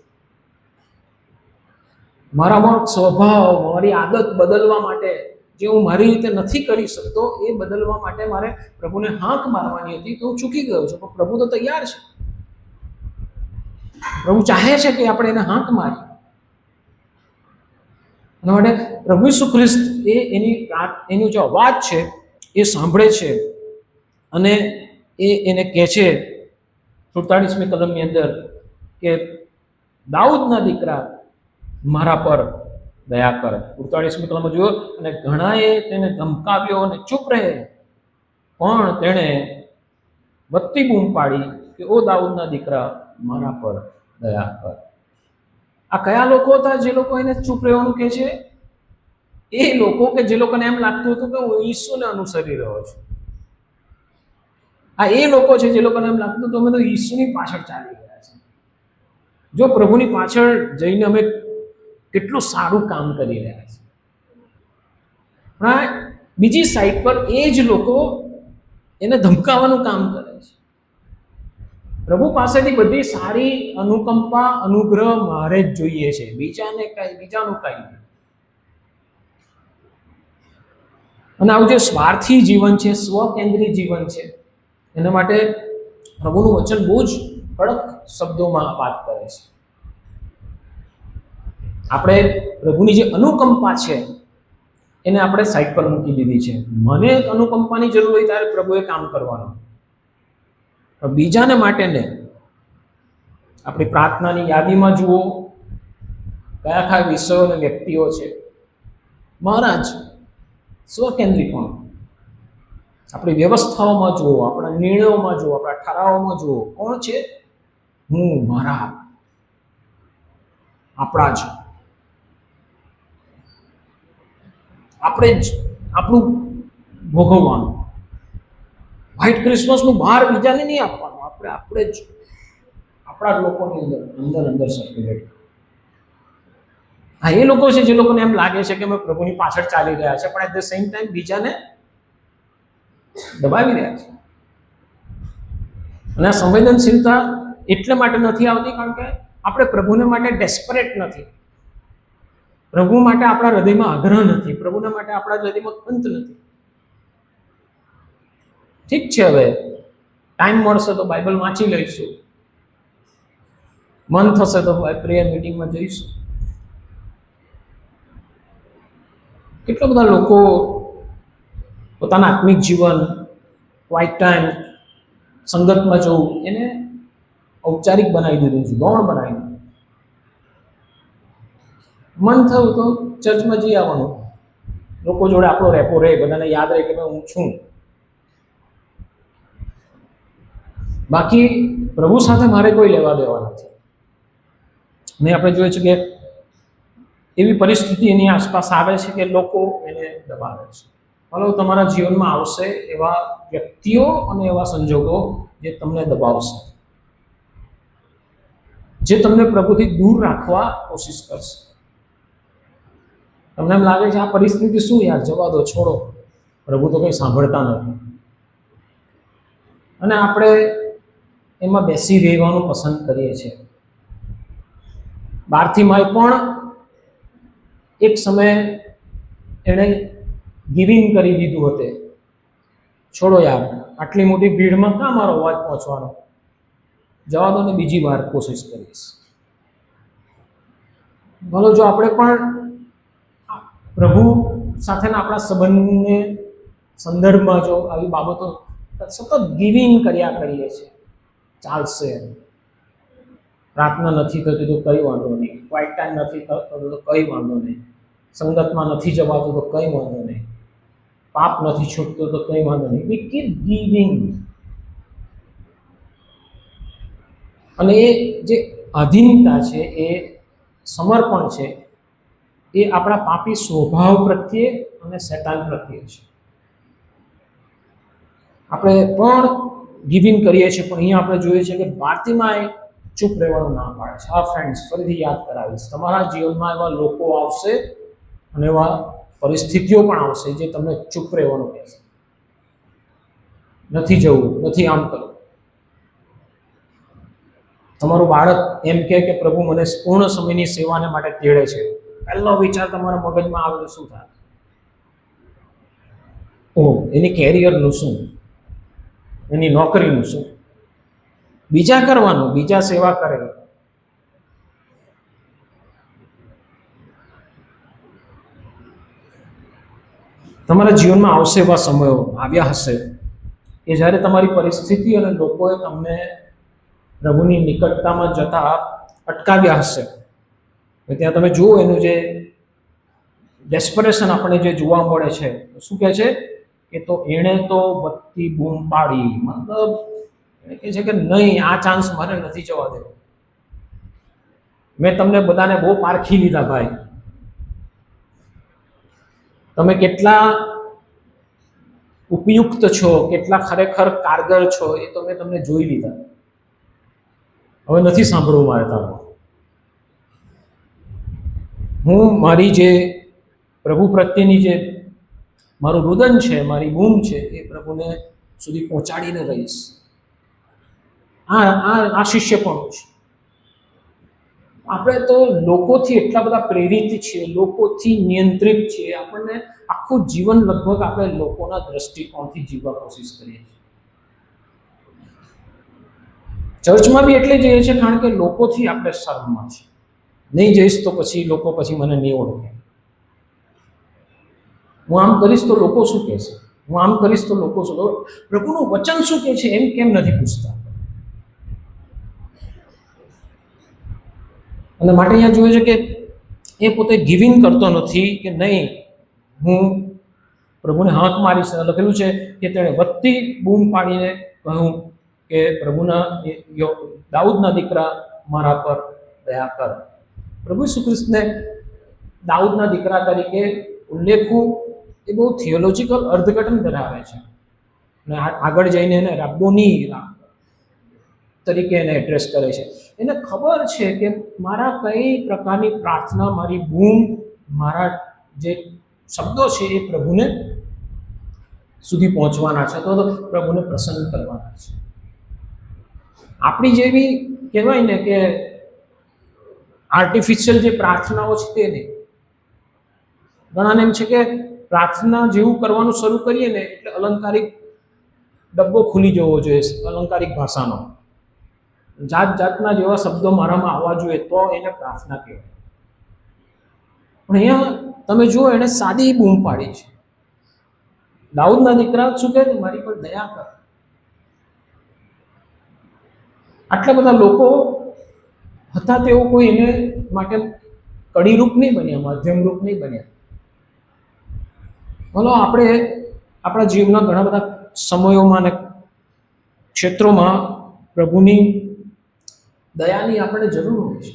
મારામાં સ્વભાવ, મારી આદત બદલવા માટે, જે હું મારી રીતે નથી કરી શકતો એ બદલવા માટે મારે પ્રભુને હાંક મારવાની હતી, તો હું ચૂકી ગયો છું. પણ પ્રભુ તો તૈયાર છે, પ્રભુ ચાહે છે કે આપણે એને હાંક મારીએ. એના માટે પ્રભુ ઈસુ ખ્રિસ્ત એની જે અવાજ છે એ સાંભળે છે અને એને કહે છે 47મી કલમની અંદર કે દાઉદના દીકરા મારા પર દયા કર. 47મી કલમમાં જુઓ, અને ઘણાએ તેને ધમકાવ્યો અને ચૂપ રહે, પણ તેણે વધતી બૂમ પાડી કે ઓ દાઉદના દીકરા મારા પર દયા કર. આ કયા લોકો હતા જે લોકો એને ચૂપ રહેવાનું કહે છે? એ લોકો કે જે લોકોને એમ લાગતું હતું કે હું ઈસુને અનુસરી રહ્યો છું. આ એ લોકો છે જે લોકોને એમ લાગતું હતું અમે તો ઈસુની પાછળ ચાલી રહ્યા છે. જો પ્રભુની પાછળ જઈને અમે કેટલું સારું કામ કરી રહ્યા છે. પણ બીજી સાઈડ પર એ જ લોકો એને ધમકાવવાનું કામ કરે છે. પ્રભુ પાસેથી બધી સારી અનુકંપા, અનુગ્રહ મારે જ જોઈએ છે, બીજાનું કઈ નહીં. અને આવું જે સ્વાર્થી જીવન છે, સ્વકેન્દ્રી જીવન છે, એના માટે પ્રભુનું વચન બહુ જ કડક શબ્દોમાં વાત કરે છે. આપણે પ્રભુની જે અનુકંપા છે એને આપણે સાઈડ પર મૂકી દીધી છે. મને અનુકંપાની જરૂર હોય ત્યારે પ્રભુએ કામ કરવાનું, બીજાને માટે ને. આપણી પ્રાર્થનાની યાદીમાં જુઓ કયા કયા વિષયો અને વ્યક્તિઓ છે. મહારાજ સ્વકેન્દ્રી પણ આપણી વ્યવસ્થાઓમાં જુઓ, આપણા નિર્ણયોમાં જુઓ, આપણા ઠરાવોમાં જુઓ, કોણ છે? હું, મારા, આપણા જ, આપણે જ આપણું ભોગવવાનું. વ્હાઇટ ક્રિસમસનું બહાર બીજાને નહીં આપવાનું, આપણે જ આપણા જ લોકોની અંદર સર્ક્યુલેટ. હા, એ લોકો છે જે લોકોને એમ લાગે છે કે અમે પ્રભુની પાછળ ચાલી રહ્યા છે, પણ એટ ધ સેમ ટાઈમ બીજાને દબાવી રહ્યા છે. અને આ સંવેદનશીલતા એટલે માટે નથી આવતી કારણ કે આપણે પ્રભુને માટે ડેસ્પરેટ નથી, પ્રભુ માટે આપણા હૃદયમાં આગ્રહ નથી, પ્રભુના માટે આપણા હૃદયમાં ખંત નથી. ઠીક છે, હવે ટાઈમ મળશે તો બાઇબલ વાંચી લઈશું, મન થશે તો પ્રેયર મીટિંગમાં જઈશું. કેટલા બધા લોકો પોતાના આત્મિક જીવન, ક્વાઇટ ટાઈમ, સંગતમાં જવું એને ઔપચારિક બનાવી દીધું છે, ગૌણ બનાવી દીધું. મન થયું તો ચર્ચમાં જઈ આવવાનું, લોકો જોડે આપણો રેપો રહે, બધાને યાદ રહે કે હું છું. બાકી પ્રભુ સાથે મારે કોઈ લેવા દેવા નથી. ને આપણે જોઈએ છે કે એવી પરિસ્થિતિ એની આસપાસ આવે છે કે લોકો એને દબાવે છે. ભલે તમારા જીવનમાં આવશે એવા વ્યક્તિઓ અને એવા સંજોગો જે તમને દબાવશે, જે તમને પ્રભુથી દૂર રાખવા કોશિશ કરશે. તમને એમ લાગે છે આ પરિસ્થિતિ શું યાર, જવા દો, છોડો, પ્રભુ તો કંઈ સાંભળતા નથી, અને આપણે એમાં બેસી રહેવાનું પસંદ કરીએ છીએ. બારથીમાય પણ એક સમયે એણે ગિવિંગ કરી દીધું હતું, છોડો યાર, આટલી મોટી ભીડમાં ક્યાં મારો અવાજ પહોંચવાનો, જવા દો ને બીજી વાર કોશિશ કરીશ. ભલો જો આપણે પણ પ્રભુ સાથેના આપણા સંબંધને સંદર્ભમાં જો આવી બાબતો સતત ગિવિંગ કર્યા કરીએ છીએ, ચાલશે. પ્રાર્થના નથી થતી તો કંઈ વાંધો નહીં, ક્વાઇટ ટાઈમ નથી થતો તો કંઈ વાંધો નહીં, સંગતમાં નથી જવાતું તો કંઈ વાંધો નહીં, પાપ નથી છૂટતો તો કંઈ વાંધો નહીં. વી કીપ ગિવિંગ. અને એ જે અધીનતા છે, એ સમર્પણ છે, એ આપણા પાપી સ્વભાવ પ્રત્યે અને શૈતાન પ્રત્યે છે. આપણે પણ ગિવિંગ કરીએ છીએ, પણ અહીંયા આપણે જોઈએ છીએ કે બારથીમાય ચૂપ રહેવાનું ના પાડે છે. હા ફ્રેન્ડ્સ, ફરીથી યાદ કરાવીશ, તમારા જીવનમાં એવા લોકો આવશે અને એવા પરિસ્થિતિઓ પણ આવશે જે તમને ચૂપ રહેવાનું કહેશે, નથી જવું, નથી આમ કરવું. તમારું બાળક એમ કહે કે પ્રભુ મને પૂર્ણ સમયની સેવાને માટે તેડે છે, પહેલો વિચાર તમારા મગજમાં આવે તો શું થાય? એની કેરિયરનું શું, એની નોકરીનું શું? બીજા કરવાનું, બીજા સેવા કરે. તમારા જીવનમાં આવશે એવા સમયો, આવ્યા હશે કે જ્યારે તમારી પરિસ્થિતિ અને લોકોએ તમને પ્રભુની નિકટતામાં જતા અટકાવ્યા હશે. ત્યાં તમે જુઓ એનું જે ડેસ્પરેશન આપણે જે જોવા મળે છે, શું કહે છે કે તો એણે તો બત્તી બૂમ પાડી, મતલબ એને કહે છે કે નહીં, આ ચાન્સ મારે નથી જવા દેવો. મેં તમને બધાને બહુ પારખી લીધા ભાઈ, તમે કેટલા ઉપયુક્ત છો, કેટલા ખરેખર કારગર છો, એ તો મેં તમને જોઈ લીધા, હવે નથી સાંભળવું મારે તારું. હું મારી જે પ્રભુ પ્રત્યેની જે મારું રુદન છે, મારી બૂમ છે, એ પ્રભુને સુધી પહોંચાડીને રહીશ. આ શિષ્ય પણ છે. આપણે તો લોકોથી એટલા બધા પ્રેરિત છીએ, લોકોથી નિયંત્રિત છીએ, આપણને આખું જીવન લગભગ આપણે લોકોના દ્રષ્ટિકોણથી જીવવા કોશિશ કરીએ છીએ. ચર્ચમાં બી એટલે જઈએ છીએ કારણ કે લોકોથી આપણે શરમમાં છે, નહીં જઈશ તો પછી લોકો પછી મને નહીં ઓળખે, હું આમ કરીશ તો લોકો શું કહેશે, હું આમ કરીશ તો લોકો શું, પ્રભુનું વચન શું કહે છે એમ કેમ નથી પૂછતા. અને માટે અહીંયા જોઈએ છે કે એ પોતે ગિવિંગ કરતો નથી કે નહીં હું પ્રભુને હાંક મારીશ. લખેલું છે કે તેણે વધતી બૂમ પાડીને કહ્યું કે પ્રભુના દાઉદના દીકરા મારા પર દયા કર. પ્રભુ ઈસુ ખ્રિસ્તને દાઉદના દીકરા તરીકે ઉલ્લેખવું એ બહુ થિયોલોજીકલ અર્થઘટન ધરાવે છે અને આગળ જઈને એને રાબ્બોની તરીકે એને એડ્રેસ કરે છે. એને ખબર છે કે મારા કઈ પ્રકારની પ્રાર્થના, મારી બૂમ, મારા જે શબ્દો છે એ પ્રભુને સુધી પહોંચવાના છે, તો પ્રભુને પ્રસન્ન કરવાના છે. આપણી જેવી કહેવાય ને કે આર્ટિફિશિયલ જે પ્રાર્થનાઓ છે તે નહીં. ઘણાને એમ છે કે પ્રાર્થના જેવું કરવાનું શરૂ કરીએ ને એટલે અલંકારિક ડબ્બો ખુલી જવો જોઈએ, અલંકારિક ભાષાનો, જાત જાતના જેવા શબ્દો મારામાં આવવા જોઈએ તો એને પ્રાર્થના કહેવાય. પણ અહીંયા તમે જુઓ, એને સાદી બૂમ પાડી છે. દાઉદના દીકરા શું કહે? મારી પર દયા કર. આટલા બધા લોકો હતા, તેઓ કોઈ એને માટે કડીરૂપ નહીં બન્યા, માધ્યમરૂપ નહીં બન્યા. બોલો, આપણે આપણા જીવનના ઘણા બધા સમયોમાં અને ક્ષેત્રોમાં પ્રભુની દયાની આપણે જરૂર હોય છે.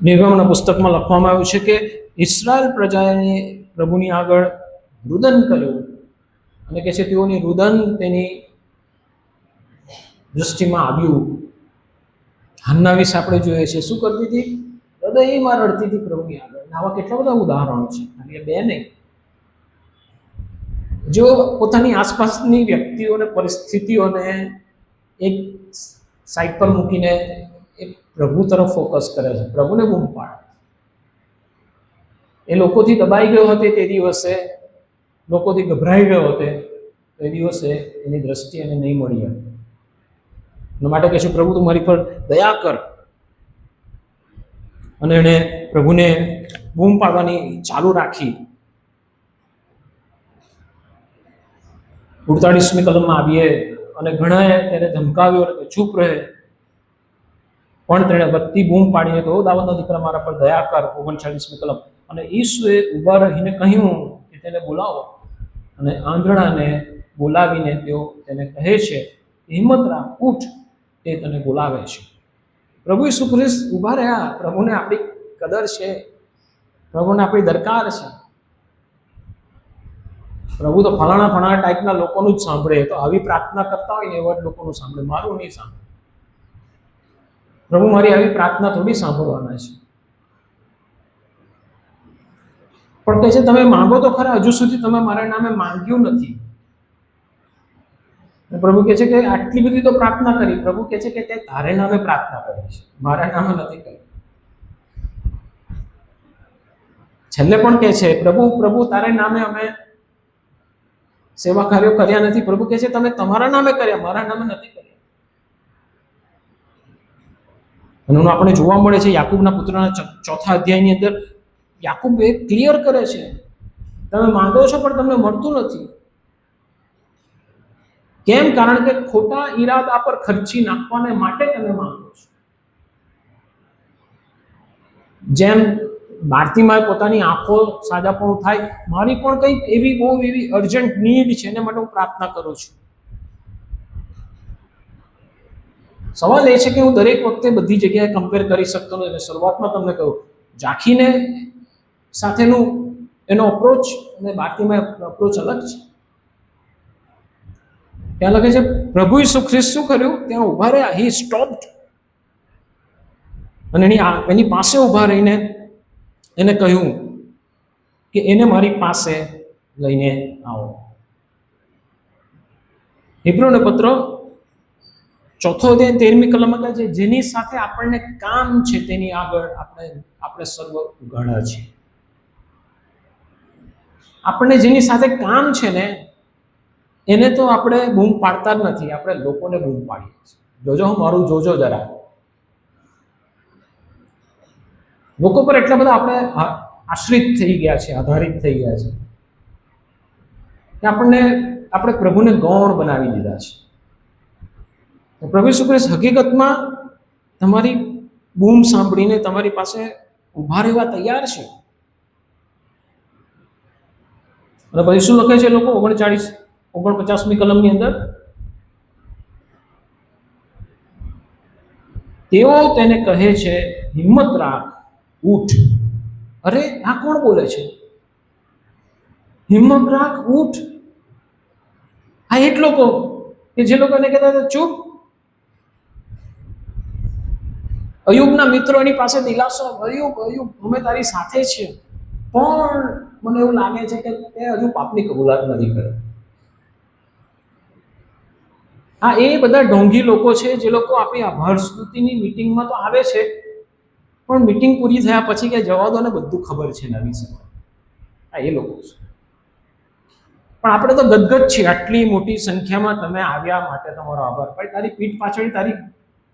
નિર્ગમના પુસ્તકમાં લખવામાં આવ્યું છે કે ઇસ્રાયેલ પ્રજાએ પ્રભુની આગળ રુદન કર્યું અને કે છે તેઓની રુદન તેની દૃષ્ટિમાં આવ્યું. હાન્ના વિશે આપણે જોઈએ છે, શું કરતી હતી? હૃદયમાં રડતી હતી પ્રભુની આગળ. આવા કેટલા બધા ઉદાહરણો છે, અને બે નહીં. જો પોતાની આસપાસની વ્યક્તિઓને, પરિસ્થિતિઓને એક સાઈડ પર મૂકીને એ પ્રભુ તરફ ફોકસ કરે છે, પ્રભુને બૂમ પાડે. એ લોકોથી દબાઈ ગયો હતો તે દિવસે, લોકોથી ગભરાઈ ગયો હતો તે દિવસે એની દ્રષ્ટિ એને નહીં મળી હતી. એના માટે કહે છે, પ્રભુ તું મારી પર દયા કર. અને એણે પ્રભુને બૂમ પાડવાની ચાલુ રાખી. 48મી કલમમાં આવીએ અને ઘણાએ તેને ધમકાવ્યો કે ચૂપ રહે, પણ તેણે વધતી બૂમ પાડીને કહ્યું, દાઉદના દીકરા મારા પર દયા કર. 39મી કલમ. અને ઈસુએ ઊભા રહીને કહ્યું કે તેને બોલાવો. અને આંધળાને બોલાવીને તેઓ તેને કહે છે, હિંમત રાખ, ઉઠ, તે તને બોલાવે છે. પ્રભુ ઈસુ ખ્રિસ્ત ઊભા રહ્યા. પ્રભુને આપણી કદર છે, પ્રભુને આપણી દરકાર છે. પ્રભુ તો ફલાણા ટાઈપના લોકોનું જ સાંભળે. તો આવી પ્રાર્થના કરતા હોય ને એવા જ લોકોનું સાંભળે, મારું નહીં સાંભળે. પ્રભુ મારી આવી પ્રાર્થના થોડી સાંભળવાના છે. પણ કહે છે, તમે માંગો તો ખરા, હજુ સુધી તમે મારા નામે માંગ્યું નથી. પ્રભુ કહે છે કે આટલી બધી તો પ્રાર્થના કરી. પ્રભુ કહે છે કે તે તારે નામે પ્રાર્થના કરી છે, મારા નામે નથી કરી. છેલ્લે પણ કહે છે, પ્રભુ તારે નામે અમે સેવા કાર્યો કર્યા નથી. પ્રભુ કહે છે તમે તમારા નામે કર્યા, મારા નામે નથી કર્યા. અને આપણે જોવા મળે છે યાકૂબના પુત્રના 4થા અધ્યાયની અંદર યાકૂબ એ ક્લિયર કરે છે, તમે માંગો છો પણ તમને મળતું નથી. કેમ? કારણ કે ખોટા ઈરાદા પર ખર્ચી નાખવાને માટે તમે માંગો છો. જેમ ભારતીમાં પોતાની આંખો સાજાપણું થાય, મારી પણ કંઈક એવી બહુ એવી અર્જન્ટ નીડ છે, એના માટે હું પ્રાર્થના કરું છું. સવાલ એ છે કે હું દરેક વખતે બધી જગ્યાએ કમ્પેર કરી શકતો નથી. શરૂઆતમાં તમને કહ્યું, ઝાંખીને સાથેનું એનો અપ્રોચ અને ભારતીમાં અપ્રોચ અલગ છે. ત્યાં લખે છે પ્રભુ ઈસુ ખ્રિસ્ત શું કર્યું? ત્યાં ઊભા રહ્યા, હી સ્ટોપ્ડ, અને એની પાસે ઊભા રહીને એને કહ્યું કે એને મારી પાસે લઈને આવો. હિબ્રુને પત્ર 4થો અધ્યાય 13મી કલમમાં કહે છે, જેની સાથે આપણને કામ છે તેની આગળ આપણે સર્વ ઉઘાડા છીએ. આપણને જેની સાથે કામ છે ને એને તો આપણે બૂમ પાડતા જ નથી, આપણે લોકોને બૂમ પાડીએ છીએ. જોજો મારું જોજો જરા. લોકો પર એટલા બધા આપણે આશ્રિત થઈ ગયા છે, આધારિત થઈ ગયા છે કે આપણે પ્રભુને ગૌણ બનાવી દીધા છે. પ્રભુ ઈસુ ખ્રિસ્ત હકીકતમાં તમારી બૂમ સાંભળીને તમારી પાસે ઊભા રહેવા તૈયાર છે. અને પછી શું લખે છે લોકો 49મી કલમની અંદર, તેઓ તેને કહે છે હિંમત રાખ, ઉઠ, અરે આ કોણ બોલે છે? હિંમત રાખ, ઉઠ. આ એ જ લોકો કે જે લોકોને કહેતા હતા ચૂપ. અયુબના મિત્રો એની પાસે દિલાસો, અયુબ અયુબ અમે તારી સાથે છીએ, પણ મને એવું લાગે છે કે તે હજુ પાપની કબૂલાત નથી કરી. આ એ બધા ઢોંગી લોકો છે જે લોકો આપણી આભાર સ્તુતિની મિટિંગમાં તો આવે છે, પણ મિટિંગ પૂરી થયા પછી કે જવા દો ને, બધું ખબર છે એના વિશે. આ એ લોકો છે. પણ આપણે તો ગદગદ છીએ, આટલી મોટી સંખ્યામાં તમે આવ્યા માટે તમારો આભાર. ભાઈ તારી પીઠ પાછળ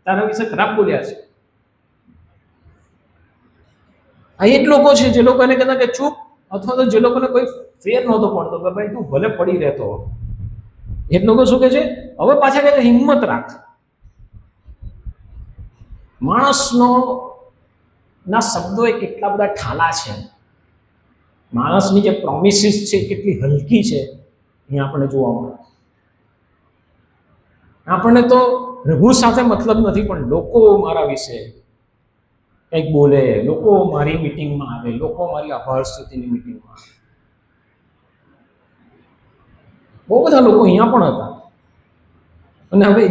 તારા વિશે ખરાબ બોલ્યા છે. આ એ જ લોકો છે જે લોકોને કહેતા કે ચૂપ, અથવા તો જે લોકોને કોઈ ફેર નહોતો પડતો કે ભાઈ તું ભલે પડી રહેતો. એ જ લોકો શું કહે છે? હવે પાછા કહે હિંમત રાખ. માણસનો ના શબ્દો એ કેટલા બધા ઠાલા છે. માણસની જે પ્રોમિસીસ છે કેટલી હલકી છે એ આપણને જોવા મળે. આપણને તો રઘુ સાથે મતલબ નથી, પણ લોકો મારા વિશે કંઈક બોલે, લોકો મારી મિટિંગમાં આવે, લોકો મારી આભાર સ્તુતિની મિટિંગમાં આવે. બહુ બધા લોકો અહીંયા પણ હતા. અને હવે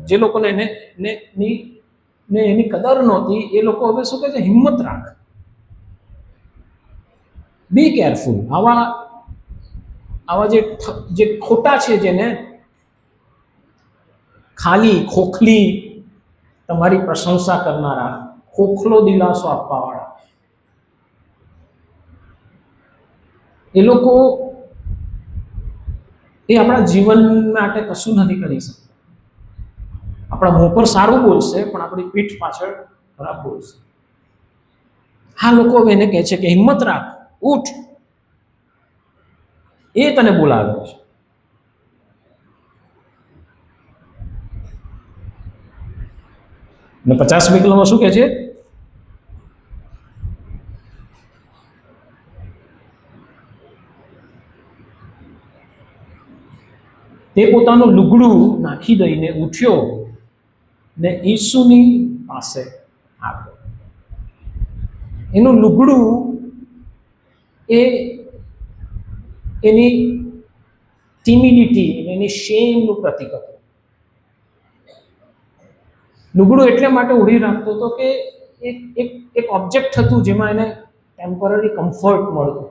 જે લોકોને એની કદર નહોતી, એ લોકો હવે શું કહે છે? હિંમત રાખ, બી કેરફુલ. આવા જે ખોટા છે, જેને ખાલી ખોખલી તમારી પ્રશંસા કરનારા, ખોખલો દિલાસો આપવાવાળા, એ લોકો એ આપણા જીવન માટે કશું નથી કરી શકતા. આપણા મોં પર સારું બોલશે, પણ આપણી પીઠ પાછળ ખરાબ બોલશે. આ લોકો એને કહે છે કે હિંમત રાખ, ઉઠ. એ તને બોલાવે છે. અને 50મી કલમમાં શું કહે છે? તે પોતાનું લુગડું નાખી દઈને ઉઠ્યો ને ઈસુની પાસે આવ્યો. એનું લુગડું એ એની ટિમિડિટી, એની શેમનું પ્રતીક હતું. લુગડું એટલે માટે ઉડી રાખતો હતો કે એક ઓબ્જેક્ટ હતું જેમાં એને ટેમ્પરરી કમ્ફર્ટ મળતું.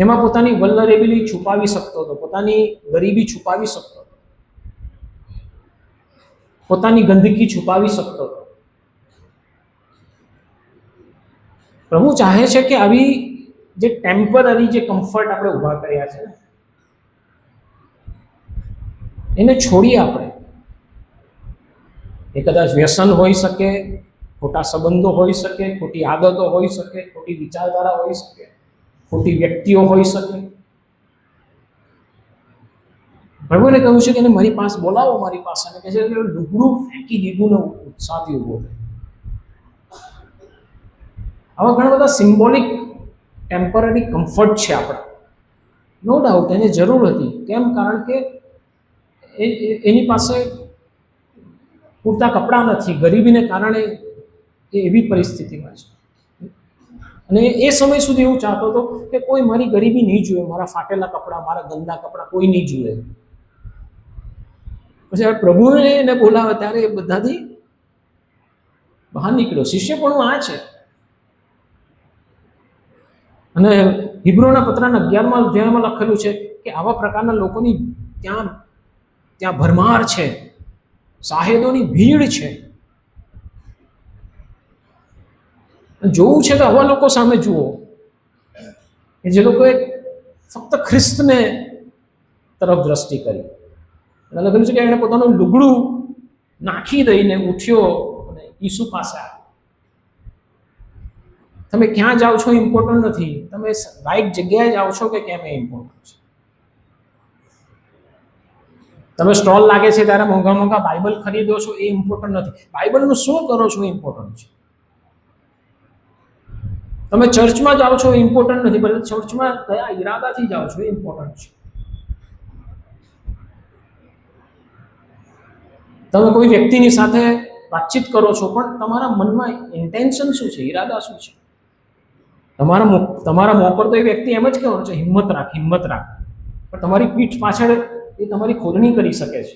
એમાં પોતાની વલ્નરેબિલિટી છુપાવી શકતો હતો, પોતાની ગરીબી છુપાવી શકતો હતો, પોતાની ગંદકી છુપાવી શકતો હતો. પ્રભુ ચાહે છે કે આવી જે ટેમ્પરરી જે કમ્ફર્ટ આપણે ઊભા કર્યા છે એને છોડીએ આપણે. એ કદાચ વ્યસન હોઈ શકે, ખોટા સંબંધો હોઈ શકે, ખોટી આદતો હોઈ શકે, ખોટી વિચારધારા હોઈ શકે, ખોટી વ્યક્તિઓ હોઈ શકે. પ્રભુને કહ્યું છે કે મારી પાસે બોલાવો, મારી પાસે. અને કહે છે કે લુગડું ફેંકી દીધું ને ઉત્સાહથી ઉભો થયો. આવા ઘણા બધા સિમ્બોલિક ટેમ્પરરી કમ્ફર્ટ છે આપણા, નો ડાઉટ એને જરૂર હતી. કેમ? કારણ કે એની પાસે પૂરતા કપડાં નથી, ગરીબીને કારણે એ એવી પરિસ્થિતિમાં છે. અને એ સમય સુધી એવું ચાહતો હતો કે કોઈ મારી ગરીબી નહીં જુએ, મારા ફાટેલા કપડાં, મારા ગંદા કપડાં કોઈ નહીં જુએ. પછી પ્રભુને એને બોલાવે ત્યારે એ બધાથી બહાર નીકળ્યો. શિષ્યપણું આ છે. અને હિબ્રુના પત્રના 11મા અધ્યાયમાં લખેલું છે કે આવા પ્રકારના લોકોની ત્યાં ભરમાર છે, સાહેદોની ભીડ છે. જોવું છે તો આવા લોકો સામે જુઓ કે જે લોકોએ ફક્ત ખ્રિસ્તને તરફ દ્રષ્ટિ કરી. અને લખેલું છે કે એણે પોતાનું લુગડું નાખી દઈને ઉઠ્યો અને ઈસુ પાસે આવ્યો. તમે ક્યાં જાઓ છો ઇમ્પોર્ટન્ટ નથી, તમે રાઈટ જગ્યાએ જાઓ છો કે કેમ એ ઇમ્પોર્ટન્ટ છે. તમે સ્ટોલ લાગે છે ત્યારે મોંઘા મોંઘા બાઇબલ ખરીદો છો એ ઇમ્પોર્ટન્ટ નથી, બાઇબલનું શું કરો છો એ ઇમ્પોર્ટન્ટ છે. તમે ચર્ચમાં જાઓ છો એ ઇમ્પોર્ટન્ટ નથી, પણ ચર્ચમાં કયા ઈરાદાથી જાઓ છો એ ઇમ્પોર્ટન્ટ છે. તમે કોઈ વ્યક્તિની સાથે વાતચીત કરો છો, પણ તમારા મનમાં ઇન્ટેન્શન શું છે, ઈરાદા શું છે? તમારા મોં પર તો એ વ્યક્તિ એમ જ કહેવાનું છે, હિંમત રાખ, હિંમત રાખ, પણ તમારી પીઠ પાછળ એ તમારી ખોદણી કરી શકે છે.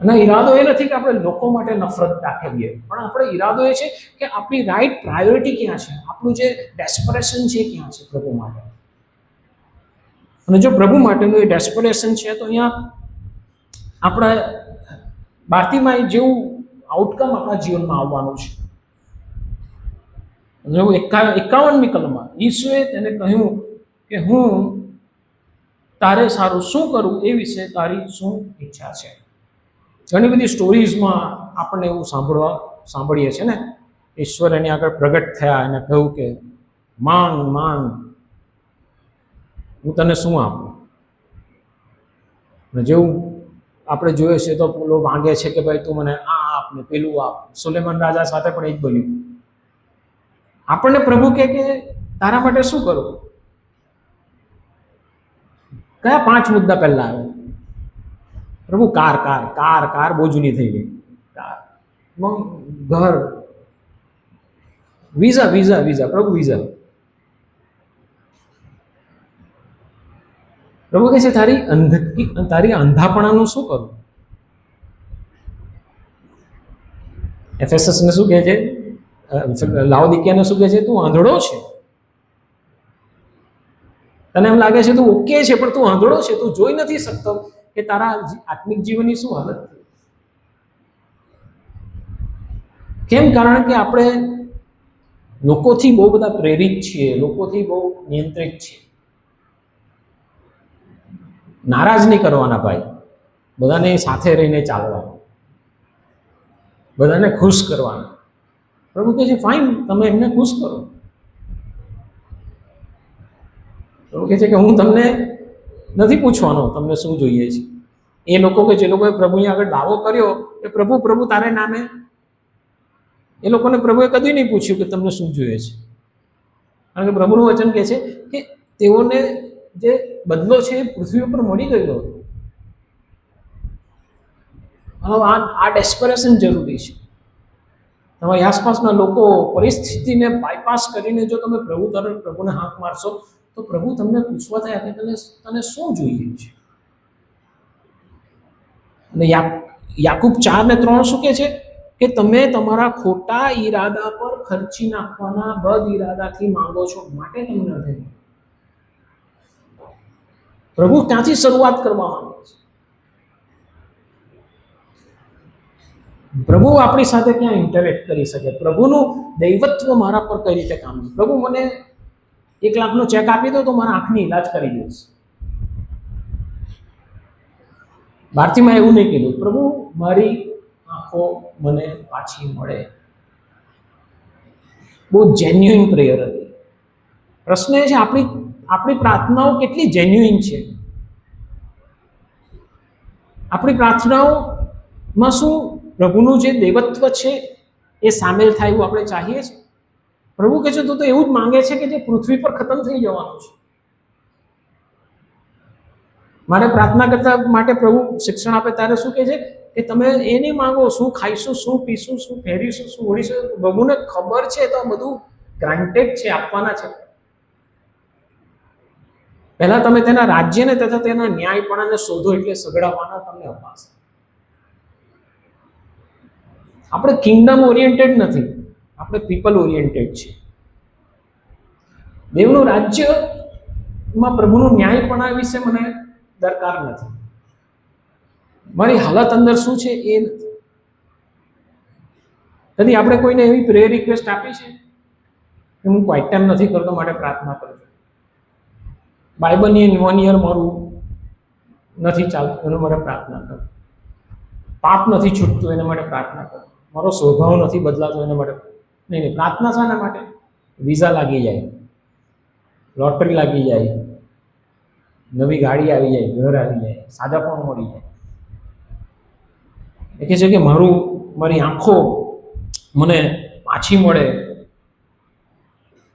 અને ઈરાદો એ નથી કે આપણે લોકો માટે નફરત દાખવીએ, પણ આપણે ઈરાદો એ છે કે આપણી રાઈટ પ્રાયોરિટી ક્યાં છે, આપણું જે ડેસ્પરેશન છે ક્યાં છે પ્રભુ માટે. અને જો પ્રભુ માટેનું એ ડેસ્પરેશન છે તો અહીંયા આપણે બાર્તિમાઈ જેવું આઉટકમ આપણા જીવનમાં આવવાનું છે. જો 51મી કલમમાં ઈસુએ તેને કહ્યું કે હું તારે સારું શું કરું એ વિશે તારી શું ઈચ્છા છે. ઘણી બધી સ્ટોરીઝમાં આપણને એવું સાંભળીએ છીએ ને, ઈશ્વર એની આગળ પ્રગટ થયા અને કહ્યું કે માંગ માંગ, હું તને શું આપું. અને જેવું આપણે જોઈએ છે તો પેલો માંગે છે કે ભાઈ તું મને આ આપ ને પેલું આપ. સુલેમાન રાજા સાથે પણ એ જ બન્યું. આપણને પ્રભુ કે તારા માટે શું કરું? કયા 5 મુદ્દા પહેલા આવે? પ્રભુ કાર કાર કાર કાર બહુ જૂની થઈ ગઈ, કાર, ઘર, વિઝા વિઝા વિઝા, પ્રભુ વિઝા. પ્રભુ કહે છે તારી અંધાપણાનું શું કરું? એફેસસને શું કહે છે, લાઉદિકિયાને શું કહે છે, તું આંધળો છે. તને એમ લાગે છે તું ઓકે છે, પણ તું આંધળો છે, તું જોઈ નથી શકતો કે તારા આત્મિક જીવનની શું હાલત. કેમ? કારણ કે આપણે લોકોથી બહુ બધા પ્રેરિત છીએ, લોકોથી બહુ નિયંત્રિત છીએ. નારાજ નહીં કરવાના ભાઈ, બધાને સાથે રહીને ચાલવાનું, બધાને ખુશ કરવાના. પ્રભુ કહે છે ફાઇન, તમે એમને ખુશ કરો. પ્રભુ કહે છે કે હું તમને નથી પૂછવાનો તમને શું જોઈએ છે. એ લોકો કે જે લોકોએ પ્રભુની આગળ દાવો કર્યો કે પ્રભુ પ્રભુ તારે નામે, એ લોકોને પ્રભુએ કદી નહીં પૂછ્યું કે તમને શું જોઈએ છે. કારણ કે પ્રભુનું વચન કહે છે કે તેઓને જે બદલો છે એ પૃથ્વી ઉપર મળી ગયેલો હતો. હવે આ ડેસ્પરેશન જરૂરી છે. તમારી આસપાસના લોકો પરિસ્થિતિને બાયપાસ કરીને જો તમે પ્રભુ તરફ પ્રભુને હાથ મારશો તો પ્રભુ તમને પૂછવા થયા કે તને શું જોઈએ છે. અને યાકૂબ 4:3 શું કહે છે કે તમે તમારા ખોટા ઈરાદા પર ખર્ચી નાખવાના બદ ઈરાદાથી માંગો છો, માટે તમને નથી. પ્રભુ ત્યાંથી શરૂઆત કરવા માંગે છે. પ્રભુ આપણી સાથે ક્યાં ઇન્ટરેક્ટ કરી શકે? પ્રભુનું દૈવત્વ મારા પર કઈ રીતે કામ કરે? પ્રભુ મને 1 લાખનો ચેક આપી દો તો મારા આંખની ઈલાજ કરી દઈશ. ભારતીમાં એવું નહીં કીધું, પ્રભુ મારી આંખો મને પાછી મળે. બહુ જેન્યુઇન પ્રેયર હતી. પ્રશ્ન એ છે આપણી પ્રાર્થનાઓ કેટલી જેન્યુઇન છે? આપણી પ્રાર્થનાઓમાં શું પ્રભુનું જે દૈવત્વ છે એ સામેલ થાય એવું આપણે ચાહીએ છીએ? પ્રભુ કહે છે તો એવું જ માંગે છે કે જે પૃથ્વી પર ખતમ થઈ જવાનું છે. મારે પ્રાર્થના કરતા માટે પ્રભુ શિક્ષણ આપે ત્યારે શું કહે છે કે તમે એ નહીં માંગો શું ખાઈશું, શું પીશું, શું પહેરીશું, શું ઓઢીશું. પ્રભુને ખબર છે તો બધું ગ્રાન્ટેડ છે, આપવાના છે. પહેલા તમે તેના રાજ્યને તથા તેના ન્યાયપણાને શોધો, એટલે સગડાવાના તમને અપાશે. આપણે કિંગડમ ઓરિએન્ટેડ નથી, આપણે પીપલ ઓરિએન્ટેડ છીએ. દેવનું રાજ્યમાં પ્રભુનું ન્યાયપણા વિશે મને દરકાર નથી. મારી હાલત અંદર શું છે એ નથી. કદી આપણે કોઈને એવી પ્રેયર રિક્વેસ્ટ આપી છે કે હું ક્વાઇટ ટાઈમ નથી કરતો માટે પ્રાર્થના કરજો, બાઇબલની 1 યર મારું નથી ચાલતું એના માટે પ્રાર્થના કરો, પાપ નથી છૂટતું એના માટે પ્રાર્થના કરો, મારો સ્વભાવ નથી બદલાતો એના માટે નહીં. પ્રાર્થના શાના માટે? વિઝા લાગી જાય, લોટરી લાગી જાય, નવી ગાડી આવી જાય, ઘર આવી જાય, સાજાપણ મળી જાય. એ કહે છે કે મારી આંખો મને પાછી મળે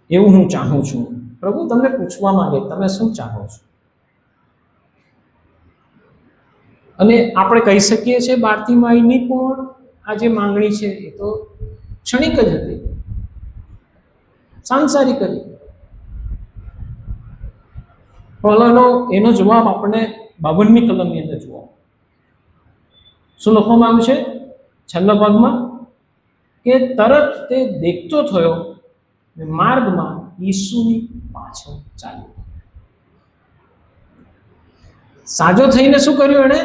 એવું હું ચાહું છું. પ્રભુ તમને પૂછવા માંગે તમે શું ચાહો છો? અને આપણે કહી શકીએ છીએ બાર્તિમાઈની પણ આ જે માંગણી છે એ તો ક્ષણિક જ હતી, સાંસારિક હતી. પણ એનો જવાબ આપણને 52મી કલમની અંદર જોવા. શું લખવામાં આવ્યું છે છેલ્લા ભાગમાં? કે તરત તે દેખતો થયો, માર્ગમાં ઈસુની પાછળ ચાલ્યો. સાજો થઈને શું કર્યું? એણે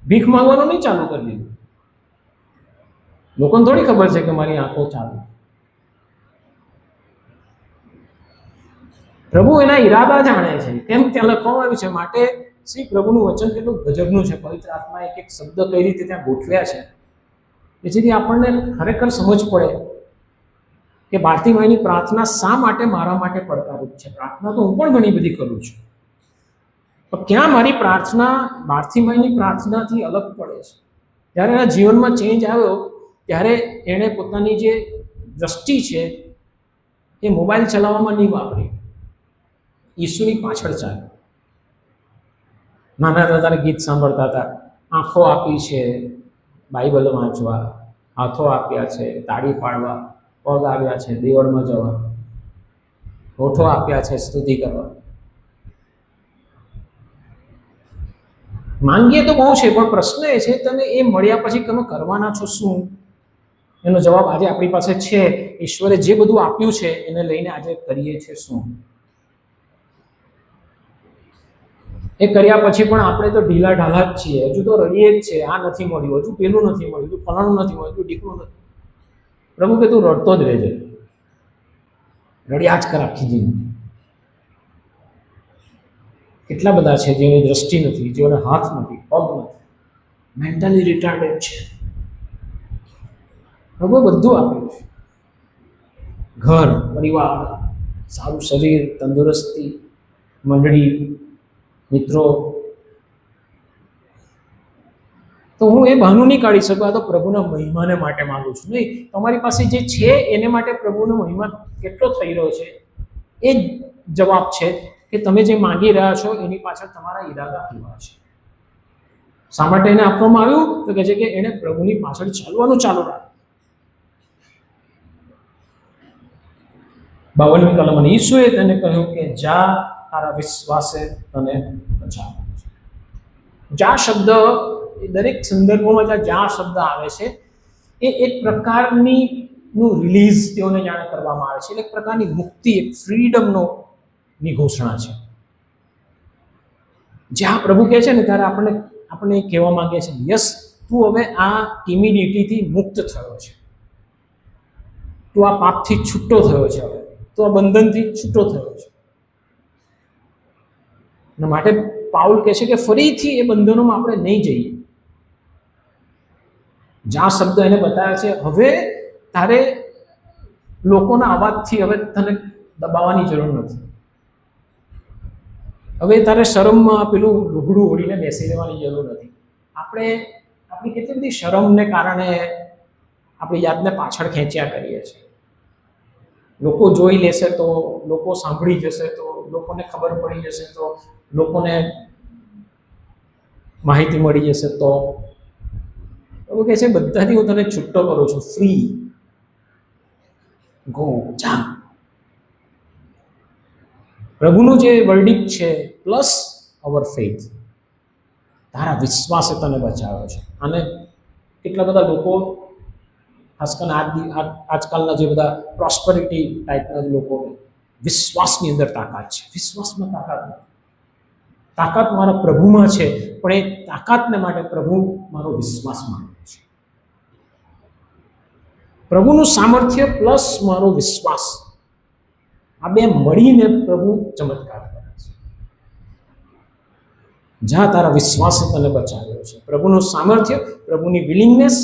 ભીખ માંગવાનું નહીં ચાલુ કરી દીધું. લોકોને થોડી ખબર છે કે મારી આંખો ચાલુ. પ્રભુ એના ઈરાદા જાણે છે, તેમ ત્યાં લખવામાં આવ્યું છે. માટે શ્રી પ્રભુનું વચન કેટલું ગજબનું છે. પવિત્ર આત્મા એક એક શબ્દ કઈ રીતે ત્યાં ગોઠવ્યા છે, જેથી આપણને ખરેખર સમજ પડે કે બાર્તિમાઈની પ્રાર્થના શા માટે મારા માટે પડકારરૂપ છે. પ્રાર્થના તો હું પણ ઘણી બધી કરું છું, પણ ક્યાં મારી પ્રાર્થના બાર્તિમાઈની પ્રાર્થનાથી અલગ પડે છે. જ્યારે એના જીવનમાં ચેન્જ આવ્યો ત્યારે એણે પોતાની જે દ્રષ્ટિ છે એ મોબાઈલ ચલાવવામાં નહીં વાપરી, ઈસુની પાછળ ચાલ્યો. નાના હતા ત્યારે ગીત સાંભળતા હતા, આંખો આપી છે બાઇબલ વાંચવા, હાથો આપ્યા છે તાળી પાડવા, પગ આવ્યા છે દેવળમાં જવા, હોઠો આપ્યા છે સ્તુતિ કરવા. માંગીએ તો બહુ છે, પણ પ્રશ્ન એ છે તમે એ મળ્યા પછી તમે કરવાના છો શું? એનો જવાબ આજે આપણી પાસે છે. ઈશ્વરે જે બધું આપ્યું છે એને લઈને આજે કરીએ છીએ શું? એ કર્યા પછી પણ આપણે તો ઢીલા ઢાલા જ છીએ, હજુ તો રડીએ જ છે. આ નથી મળ્યું, હજુ પેલું નથી મળ્યું, હજુ ફલાણું નથી મળ્યું, હજુ ઢીકણું નથી. પ્રભુ કે તું રડતો જ રહેજે, રડ્યા જ કર આખી જિંદગી. કેટલા બધા છે જેની દ્રષ્ટિ નથી, જેઓને હાથ નથી, પગ નથી, મેન્ટલી રિટાર્ડેડ છે. પ્રભુએ બધું આપ્યું છે, ઘર, પરિવાર, સારું શરીર, તંદુરસ્તી, મંડળી, મિત્રો. તો હું એ બહાનું નહીં કાઢી શકું, આ તો પ્રભુના મહિમાને માટે માંગુ છું. નહીં, તમારી પાસે જે છે એને માટે પ્રભુનો મહિમા કેટલો થઈ રહ્યો છે એ જ જવાબ છે કે તમે જે માંગી રહ્યા છો એની પાછળ તમારા ઈરાદા કેવા છે. શા માટે એને આપવામાં આવ્યું? તો કહે છે કે એણે પ્રભુની પાછળ ચાલવાનું ચાલુ રાખ્યું. 52મી કલમ, ઈસુએ તેને કહ્યું કે જા, તારા વિશ્વાસે તને બચાવ્યો. જા શબ્દ દરેક સંદર્ભોમાં જા શબ્દ આવે છે એ એક પ્રકારની નું રિલીઝ તેઓને જાણે કરવામાં આવે છે, એક પ્રકારની મુક્તિ, એક ફ્રીડમનો ની ઘોષણા છે. જ્યાં પ્રભુ કહે છે ને ત્યારે આપણે કહેવા માંગે છે, યસ, તું હવે આ ઇમિડિયેટલીથી મુક્ત થયો છે, તું આ પાપથી છૂટો થયો છે, હવે તું આ બંધનથી છૂટો થયો છે. અને માટે પાઉલ કહે છે કે ફરીથી એ બંધનોમાં આપણે નહીં જઈએ. જ્યાં શબ્દ એને બતાવ્યા છે, હવે તારે લોકોના અવાજથી હવે તને દબાવવાની જરૂર નથી. હવે તારે શરમમાં પેલું લુગડું ઓઢીને બેસી રહેવાની જરૂર નથી. આપણી કેટલી બધી શરમને કારણે આપણી જાતને પાછળ ખેંચ્યા કરીએ છીએ. લોકો જોઈ લેશે તો, લોકો સાંભળી જશે તો, લોકોને ખબર પડી જશે તો, લોકોને માહિતી મળી જશે તો. એવું કહે છે બધાથી હું તને છૂટો કરું છું, ફ્રી, ગો, જા. પ્રભુનું જે વર્ડિક્ટ છે પ્લસ અવર ફેથ, તારા વિશ્વાસે તને બચાવ્યો છે. અને કેટલા બધા લોકો, ખાસ કરીને આજકાલના જે બધા પ્રોસ્પરિટી ટાઈપના લોકો, વિશ્વાસની અંદર તાકાત છે. વિશ્વાસમાં તાકાત નથી. તાકાત મારા પ્રભુમાં છે, પણ એ તાકાતને માટે પ્રભુ મારો વિશ્વાસ માંગે છે. પ્રભુનું સામર્થ્ય પ્લસ મારો વિશ્વાસ, આ બે મળીને પ્રભુ ચમત્કાર કરે છે. જ્યાં તારા વિશ્વાસે તને બચાવ્યો છે. પ્રભુનું સામર્થ્ય, પ્રભુની વિલિંગનેસ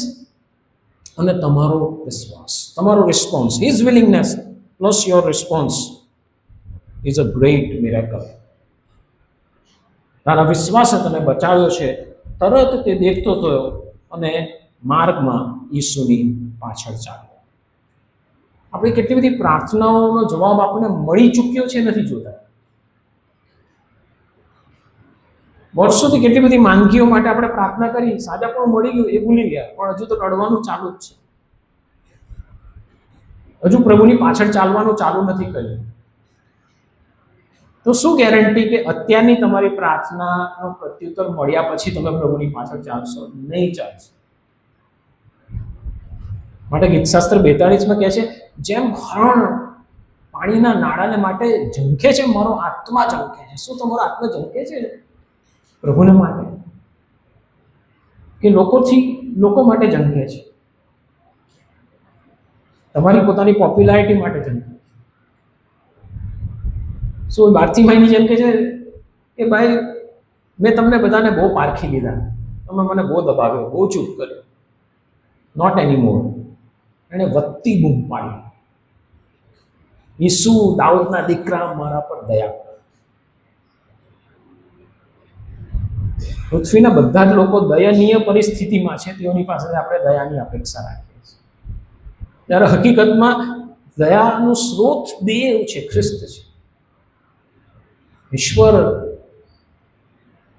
અને તમારો વિશ્વાસ, તમારો response. His willingness plus your response is a great miracle. તારા વિશ્વાસે તને બચાવ્યો છે. તરત તે દેખતો થયો અને માર્ગમાં ઈસુની પાછળ ચાલ્યો. આપણી કેટલી બધી પ્રાર્થનાઓનો જવાબ આપણને મળી ચૂક્યો છે, નથી જોતા. વર્ષોથી કેટલી બધી માંદગીઓ માટે આપણે પ્રાર્થના કરી, સાજા પણ મળી ગયું એ ભૂલી ગયા, પણ હજુ તો રડવાનું ચાલુ જ છે. હજુ પ્રભુની પાછળ ચાલવાનું ચાલુ નથી કર્યું. તો શું ગેરંટી કે અત્યારની તમારી પ્રાર્થનાનો પ્રત્યુત્તર મળ્યા પછી તમે પ્રભુની પાછળ ચાલશો? નહીં ચાલશો. માટે ગીતશાસ્ત્ર 42 કહે છે, જેમ હરણ પાણીના નાળાને માટે ઝંખે છે, મારો આત્મા ઝંખે છે. શું તમારો આત્મા ઝંખે છે પ્રભુને માટે? કે લોકો માટે ઝંખે છે? તમારી પોતાની પોપ્યુલારિટી માટે ઝંખે છે? શું બહારથી માયની જેમ કે છે કે ભાઈ મેં તમને બધાને બહુ પારખી લીધા, તમે મને બહુ દબાવ્યો, બહુ ચૂપ કર્યો, નોટ એની મોર. એણે વધતી બૂમ પાડી, ઈસુ દાઉદના દીકરા મારા પર દયા કર. પૃથ્વીના બધા જ લોકો દયનીય પરિસ્થિતિમાં છે, તેઓની પાસે આપણે દયાની અપેક્ષા રાખીએ છીએ. ત્યારે હકીકતમાં દયાનું સ્ત્રોત દેવ છે, ખ્રિસ્ત છે. ઈશ્વર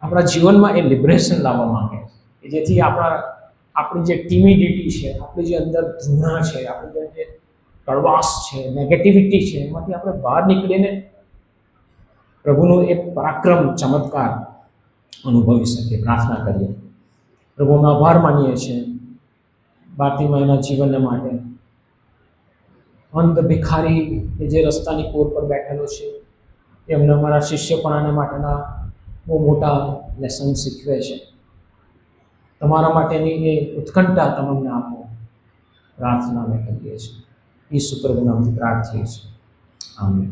આપણા જીવનમાં એ લિબરેશન લાવવા માંગે છે કે જેથી આપણી જે ટિમિડિટી છે, આપણી જે અંદર ધૃણા છે, આપણી જે કડવાશ છે, નેગેટિવિટી છે, એમાંથી આપણે બહાર નીકળીને પ્રભુનો એ પરાક્રમ, ચમત્કાર અનુભવી શકીએ. પ્રાર્થના કરીએ, પ્રભુનો આભાર માનીએ છીએ બાર્તિમાઈના જીવનને માટે. અંધ ભિખારી કે જે રસ્તાની કોર પર બેઠેલો છે, એમને અમારા શિષ્યપણાને માટેના બહુ મોટા લેસન શીખવે છે. તમારા માટેની એ ઉત્કંઠા તમને આપો, પ્રાર્થના અમે કરીએ છીએ. ઈસુ પ્રભુ નામથી પ્રાર્થીએ છીએ. આમીન.